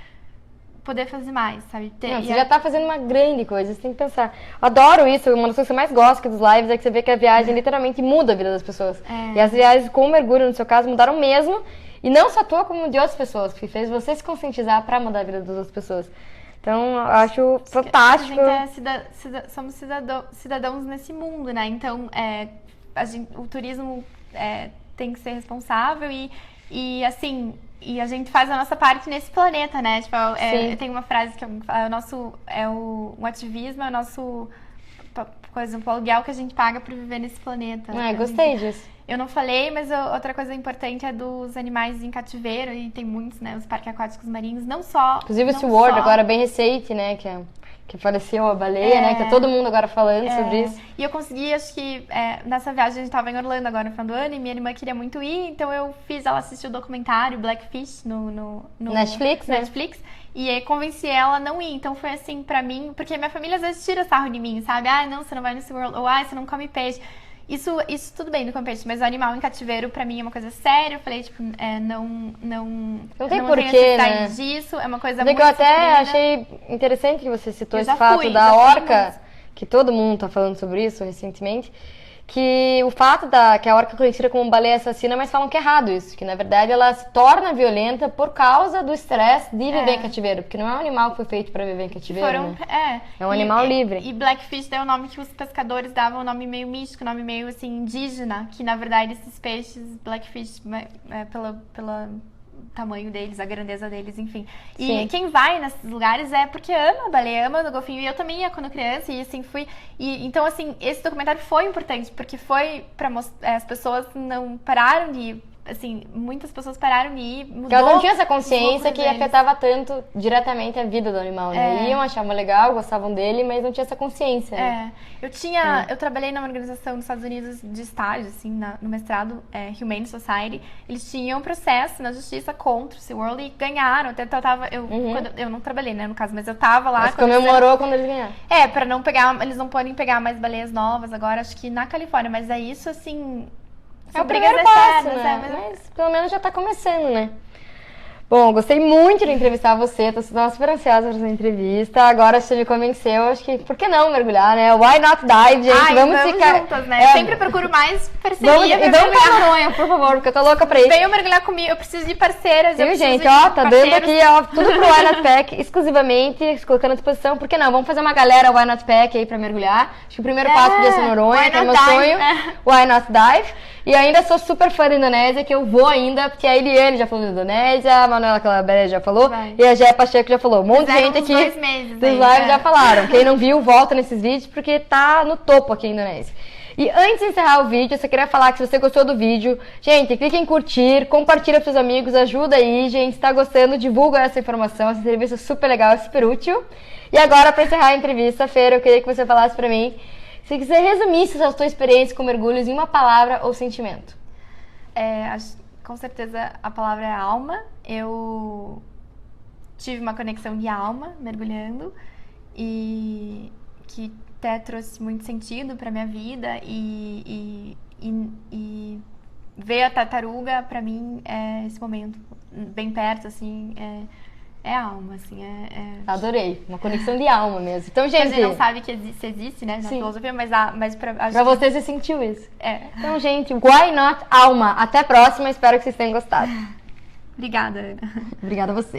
poder fazer mais, sabe? Você já tá fazendo uma grande coisa, você tem que pensar. Eu adoro isso, uma das coisas que eu mais gosto dos lives é que você vê que a viagem literalmente muda a vida das pessoas. E as viagens com mergulho, no seu caso, mudaram mesmo. E não só a tua, como de outras pessoas, que fez você se conscientizar para mudar a vida das outras pessoas. Então, eu acho fantástico. A gente somos cidadãos nesse mundo, né? Então, o turismo tem que ser responsável e assim, e a gente faz a nossa parte nesse planeta, né? Tipo, tem uma frase que o ativismo é o nosso, por exemplo, o aluguel que a gente paga para viver nesse planeta. Gostei disso. Eu não falei, mas outra coisa importante é dos animais em cativeiro, e tem muitos, né? Os parques aquáticos marinhos, não só... Inclusive o SeaWorld, agora bem recente, né? Que que faleceu a baleia, né? Que tá todo mundo agora falando sobre isso. E eu consegui, acho que nessa viagem a gente tava em Orlando agora no final do ano e minha irmã queria muito ir, então eu fiz ela assistir o documentário Blackfish no Netflix, né? Netflix. E aí convenci ela a não ir. Então foi assim pra mim, porque minha família às vezes tira sarro de mim, sabe? Ah, não, você não vai no SeaWorld, ou você não come peixe. Isso tudo bem, não come peixe, mas o animal em cativeiro pra mim é uma coisa séria. Eu falei, tipo, não tem não porquê, tenho né? necessidade disso, é uma coisa Mas muito que eu até sofrida. achei interessante que você citou Eu esse já fato fui, da já fui, orca, mas- que todo mundo tá falando sobre isso recentemente, que o fato que a orca é conhecida como baleia assassina, mas falam que é errado isso, que na verdade ela se torna violenta por causa do estresse de viver em cativeiro, porque não é um animal que foi feito para viver em cativeiro, né? É um animal livre. E Blackfish é o nome que os pescadores davam, um nome meio místico, um nome meio assim indígena, que na verdade esses peixes, Blackfish, pela tamanho deles, a grandeza deles, enfim. E Sim. quem vai nesses lugares é porque ama a baleia, ama o golfinho. E eu também ia quando criança e assim fui. Então assim, esse documentário foi importante porque foi para as pessoas não pararam de ir. Assim, muitas pessoas pararam de ir, mudou. Porque elas não tinham essa os consciência lucros que deles. afetava tanto diretamente a vida do animal, né? Iam, achavam legal, gostavam dele, mas não tinha essa consciência, né? Eu trabalhei numa organização nos Estados Unidos de estágio, assim, no mestrado, Humane Society. Eles tinham um processo na justiça contra o SeaWorld e ganharam. Até eu não trabalhei, né, no caso, mas eu tava lá. Mas comemorou quando eles ganharam. Pra não pegar, eles não podem pegar mais baleias novas agora, acho que na Califórnia, mas é isso, assim... É o primeiro passo, né? Mas pelo menos já tá começando, né? Bom, gostei muito de entrevistar você, tô super ansiosa por essa entrevista. Agora você me convenceu, acho que por que não mergulhar, né? Why not dive, gente? Vamos ficar juntas, né? Eu sempre procuro mais parceria. Vamos pra Noronha, por favor, porque eu tô louca pra ir. Venham mergulhar comigo, eu preciso de parceiras. Viu, gente? Ó, tá dando aqui, ó, tudo pro Why Not Pack, exclusivamente, colocando à disposição. Por que não? Vamos fazer uma galera Why Not Pack aí pra mergulhar. Acho que o primeiro passo podia ser Noronha, que é meu sonho. Why Not Dive. E ainda sou super fã da Indonésia, que eu vou ainda, porque a Eliane já falou da Indonésia, a Manuela Calabrese já falou, e a Jé Pacheco já falou. Um monte de gente aqui dos lives já falaram. Quem não viu, volta nesses vídeos, porque tá no topo aqui a Indonésia. E antes de encerrar o vídeo, eu só queria falar que se você gostou do vídeo, gente, clique em curtir, compartilha para seus amigos, ajuda aí, gente. Se tá gostando, divulga essa informação, essa entrevista é super legal, é super útil. E agora, para encerrar a entrevista, Feira, eu queria que você falasse para mim, se você resumisse a sua experiência com mergulhos em uma palavra ou sentimento. Com certeza a palavra é alma. Eu tive uma conexão de alma mergulhando e que até trouxe muito sentido para minha vida e ver a tartaruga para mim é esse momento bem perto, assim, é alma, assim, Adorei, uma conexão de alma mesmo. Então, gente... A gente não sabe que existe, né, na filosofia, mas pra você, você sentiu isso. Então, gente, why not alma? Até a próxima, espero que vocês tenham gostado. Obrigada, Ana. Obrigada a você.